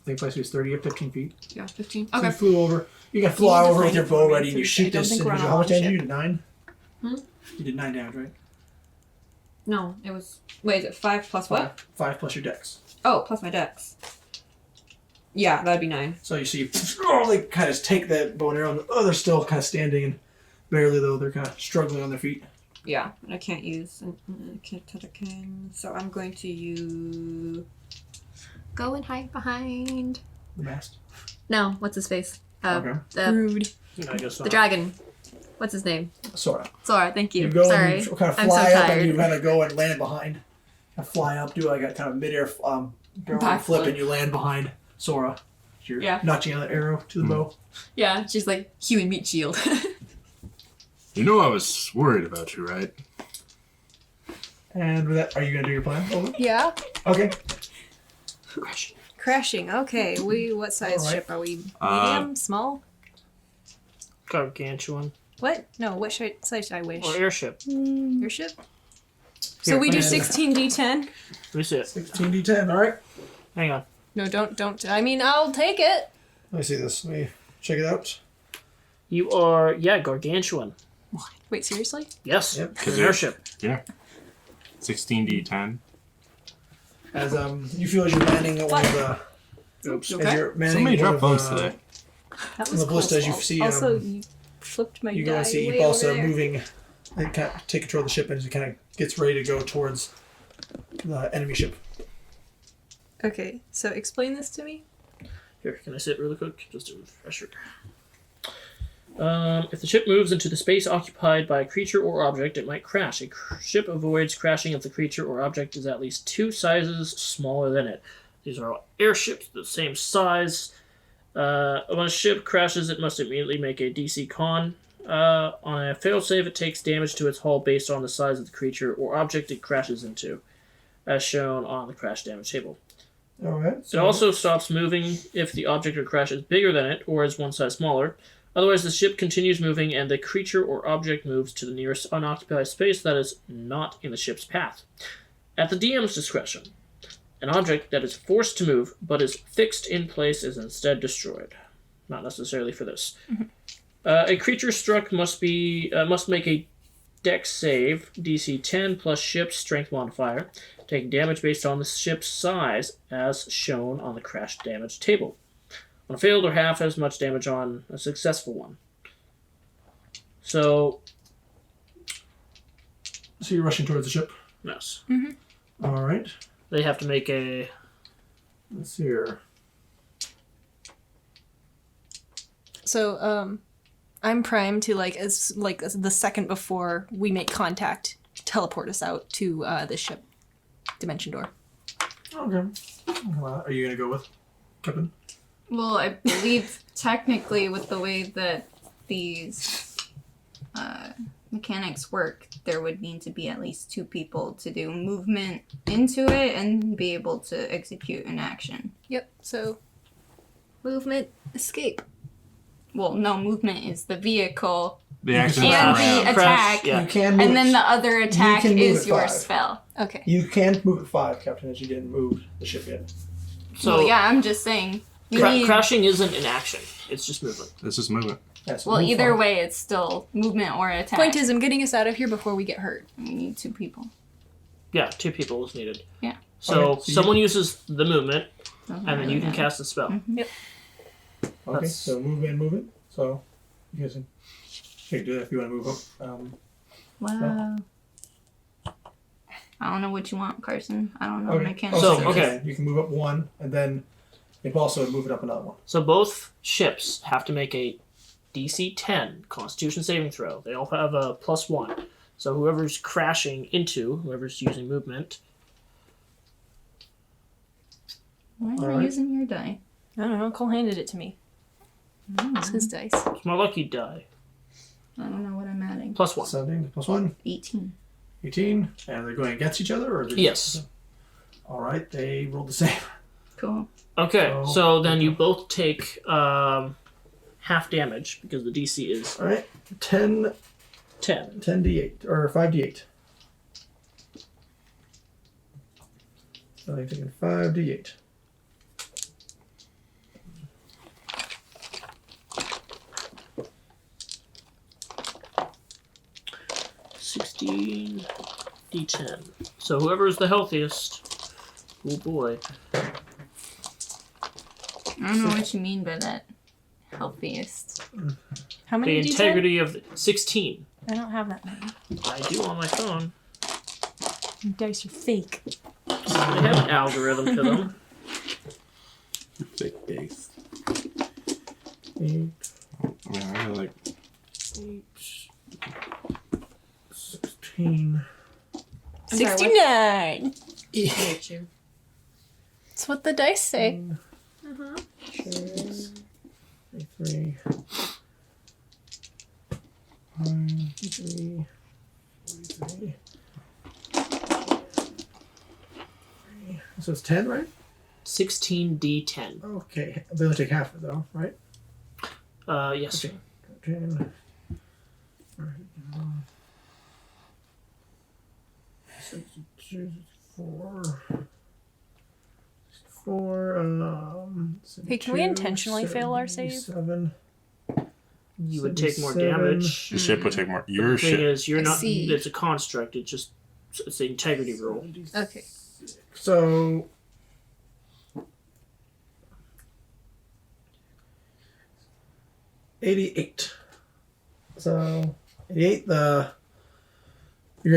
think fly speed is 30 or 15 feet. Yeah, 15. So you Okay. flew over. You can fly You need to over with find your it bow for me, ready, and you so I shoot don't this. think And we're on how a much damage ship. did you do? 9. Hmm? You did 9 damage, right? No, it was. Wait, is it 5 plus what? 5 plus your dex. Oh, plus my dex. Yeah, that'd be 9. So you see, they kind of take that bow and arrow, and they're still kind of standing, and barely though they're kind of struggling on their feet. Yeah, and I can't use. I can't touch a cane. So I'm going to use. Go and hide behind. The mast. No, what's his face? Okay. Rude. I guess The not. dragon. What's his name? Sora. Sorry, thank you. You go Sorry. and kind of I'm fly so up, tired. and you kind of go and land behind. And fly up, do like a kind of midair barrel Backflip. flip, and you land behind Sora. You're Yeah. notching out an arrow to the bow. Yeah, she's like human meat shield. You know I was worried about you, right? And with that, are you going to do your plan? Over? Yeah. Okay. Crashing. Okay. What size Alright. ship are we? Uh, Medium? Small? Gargantuan. What? No. What size should I wish? Or airship. Your ship. So Here, we do and 16d10. Let me see it. 16d10. All right. Hang on. No, don't. I mean, I'll take it. Let me see this. Let me check it out. You are, gargantuan. Wait, seriously? Yes. Yep. It's an airship. Yeah. 16d10. As you feel as you're landing at one of the. Oops. As you're landing Somebody at one dropped of, bones today. That On the ballista, as you see, Also, you flipped my You go die and see way Balsa over there. moving and kind of take control of the ship as it kind of gets ready to go towards the enemy ship. Okay, so explain this to me. Here, can I sit really quick? Just a refresher. If the ship moves into the space occupied by a creature or object, it might crash. Ship avoids crashing if the creature or object is at least 2 sizes smaller than it. These are all airships, the same size. When a ship crashes, it must immediately make a DC con. On a failsafe, it takes damage to its hull based on the size of the creature or object it crashes into, as shown on the crash damage table. Alright. It also stops moving if the object or crash is bigger than it or is one size smaller. Otherwise, the ship continues moving and the creature or object moves to the nearest unoccupied space that is not in the ship's path. At the DM's discretion, an object that is forced to move but is fixed in place is instead destroyed. Not necessarily for this. A creature struck must make a Dex save, DC 10 plus ship's strength modifier, taking damage based on the ship's size as shown on the crash damage table. On a failed or half as much damage on a successful one. So, So you're rushing towards the ship. yes. Alright. They have to make a... Let's see here. So, I'm primed to as the second before we make contact, teleport us out to this ship, dimension door. Okay. Are you gonna go with Captain? Well, I believe technically with the way that these mechanics work, there would need to be at least 2 people to do movement into it and be able to execute an action. Yep. So, movement, escape. Well, no, movement is the vehicle The You action can and crash. the attack, Yeah. You can move and then it. the other attack can move is at your 5. spell. Okay. You can't move at 5, Captain, as you didn't move the ship yet. So Well, yeah, I'm just saying. You need, crashing isn't an action. It's just movement. It's just movement. Yeah, so well, move either 5. way, it's still movement or attack. Point is, I'm getting us out of here before we get hurt. We need 2 people. Yeah, 2 people is needed. Yeah. So Okay, so someone uses the movement, Doesn't and then really you can matter. cast a spell. Okay, That's- so movement. So you guys can do that if you want to move up. Wow. I don't know what you want, Carson. I don't know Okay. mechanics. So, of okay. this. You can move up 1, and then you can also move it up another 1. So both ships have to make a DC 10 Constitution saving throw. They all have a +1. So whoever's crashing into, whoever's using movement, Why are you Alright. using your die? I don't know. Cole handed it to me. It's his dice. it's my lucky die. I don't know what I'm adding. +1. 17 plus 1, 18. 18. And they're going against each other? Or they're Yes. All right, they rolled the same. Cool. Okay, So- so then you both take half damage because the DC is All right, 10 10. 10d8 or 5d8. So I'm taking 5d8. $16 D10. So whoever's the healthiest, oh boy. I don't know what you mean by that. Healthiest. How The many D10? integrity of 16. I don't have that many. I do on my phone. Your dice are fake. I have an algorithm to them. Fake base. 8, I really like 8, 16. 69. Hate you. That's what the dice say. 3, 43, 43. So it's 10, right? 16D10. Okay, they only take half of it though, right? Yes. Okay. 10. 4. 4. Hey, can we intentionally fail our save? 7. You would take more 77. damage. the ship would take more. The Your thing ship. is, you're I not. see. It's a construct. It's an integrity roll. Okay. So. $88. So 88. Your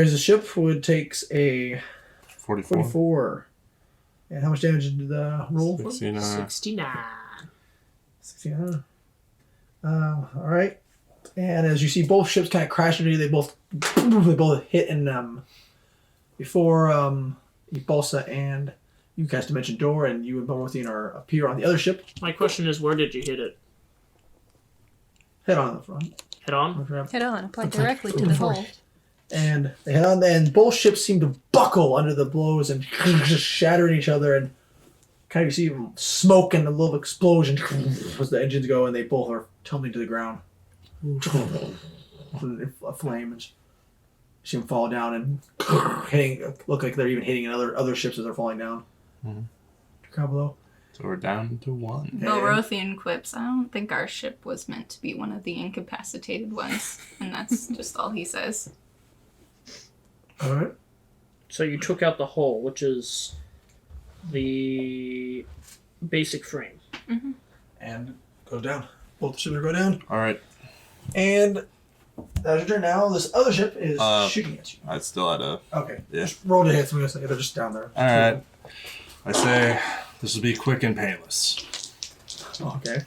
guys' ship would takes a 44. 44. And how much damage did the roll? 69. 69. 69. All right. And as you see, both ships kind of crash into you. They both hit and before Ibalsa and you cast Dimension Door, and you and Belrothian appear on the other ship, My question is, where did you hit it? head on in the front. Head on? Head on. Apply directly to the hole. And they head on, and both ships seem to buckle under the blows and just shattering each other, and kind of you see smoke and a little explosion as the engines go, and they both are tumbling to the ground. A flame, and you see them fall down and look like they're even hitting other ships as they're falling down. Down below. So we're down to 1. Belrothian quips, I don't think our ship was meant to be one of the incapacitated ones. And that's just all he says. All right. So you took out the hull, which is the basic frame. And go down. Both ships go down. All right. And that's your turn now. This other ship is shooting at you. I still had a. Okay. Yeah. Just roll to hit. So I'm going to say they're just down there. All right. I say this will be quick and painless. Okay.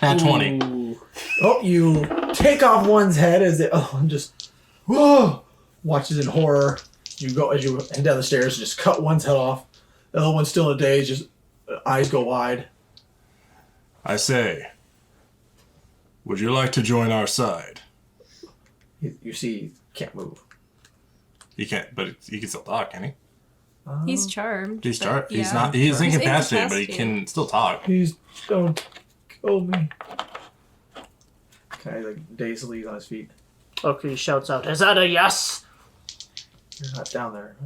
Nat 20. Ooh. Oh, you take off one's head as it. Oh, and just. Whoa! Watches in horror. You go as you head down the stairs. Just cut one's head off. The other one's still in a daze. Just eyes go wide. I say, would you like to join our side? You see, he can't move. He can't, but he can still talk, can he? He's charmed. He's but start. He's yeah. not. He's He's incapacitated, but he incapacitated. can still talk. He's don't kill me. Okay, like dazedly on his feet. Okay, shouts out, "Is that a yes?" You're not down there.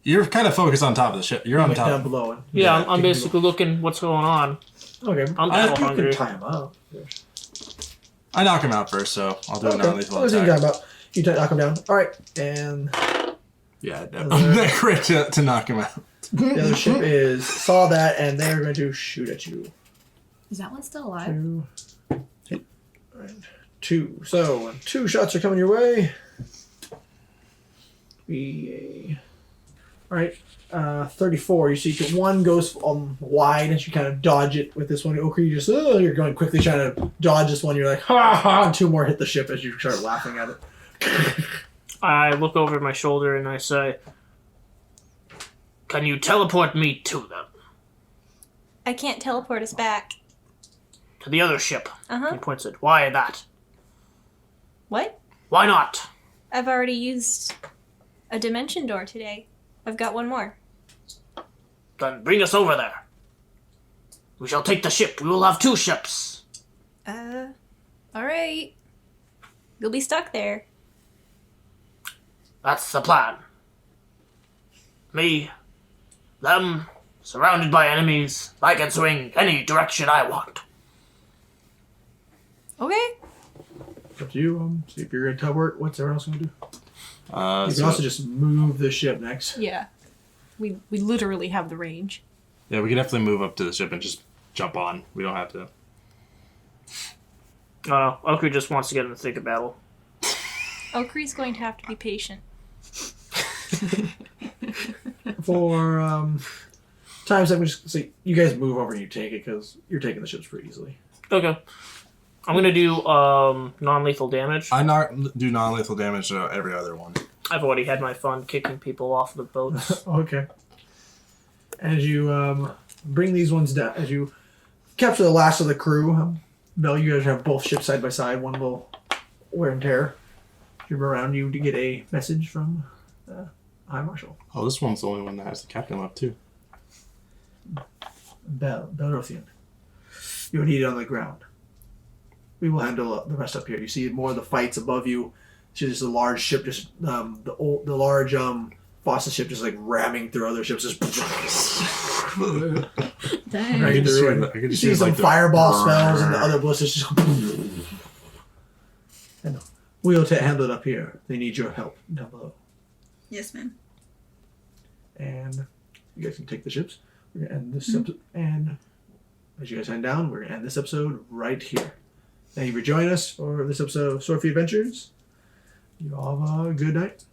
You're kind of focused on top of the ship. You're on Went down top. below. And Yeah, I'm taking basically looking what's going on. Okay. I'm You battle can hungry. tie him up. I knock him out first, so I'll do a Okay. non-lethal What was he attack. talking about? You knock him down. All right, and Yeah, that great to knock him out. the other ship saw that, and they're going to shoot at you. Is that one still alive? 2 and 2. So 2 shots are coming your way. All right, 34. You see, one goes wide, and you kind of dodge it with this one. Okri, you're going quickly trying to dodge this one. You're like, ha ha, and 2 more hit the ship as you start laughing at it. I look over my shoulder and I say, "Can you teleport me to them? I can't teleport us back. To the other ship?" Uh-huh. He points it. "Why that? What? Why not?" I've already used a dimension door today. I've got one more. "Then bring us over there. We shall take the ship. We will have 2 ships." Alright. You'll be stuck there. That's the plan. Me, them, surrounded by enemies. I can swing any direction I want. Okay. It's up to you. See if you're going to teleport. What's everyone else going to do? You can So- also just move the ship next. Yeah. We literally have the range. yeah, we can definitely move up to the ship and just jump on. We don't have to. Oku just wants to get in the thick of battle. Okri's going to have to be patient. For times, I'm just say you guys move over and you take it because you're taking the ships pretty easily. Okay. I'm gonna do non-lethal damage. I do non-lethal damage to every other one. I've already had my fun kicking people off the boats. Okay. As you bring these ones down, as you capture the last of the crew, Bell, you guys have both ships side by side. One will wear and tear. You're around you to get a message from High Marshal. Oh, this one's the only one that has the captain left too. Belrothian. You are needed on the ground. We will handle the rest up here. You see more of the fights above you. It's just a large ship, just the large Fossa ship, just like ramming through other ships, just Dang. right through. I could You just see hear, some like, the- fireball spells and the other ballistas just. And we'll handle it up here. They need your help down below. Yes, ma'am. And you guys can take the ships. We're gonna end this episode, and as you guys head down, we're gonna end this episode right here. Thank you for joining us for this episode of Swordfeet Adventures. You all have a good night.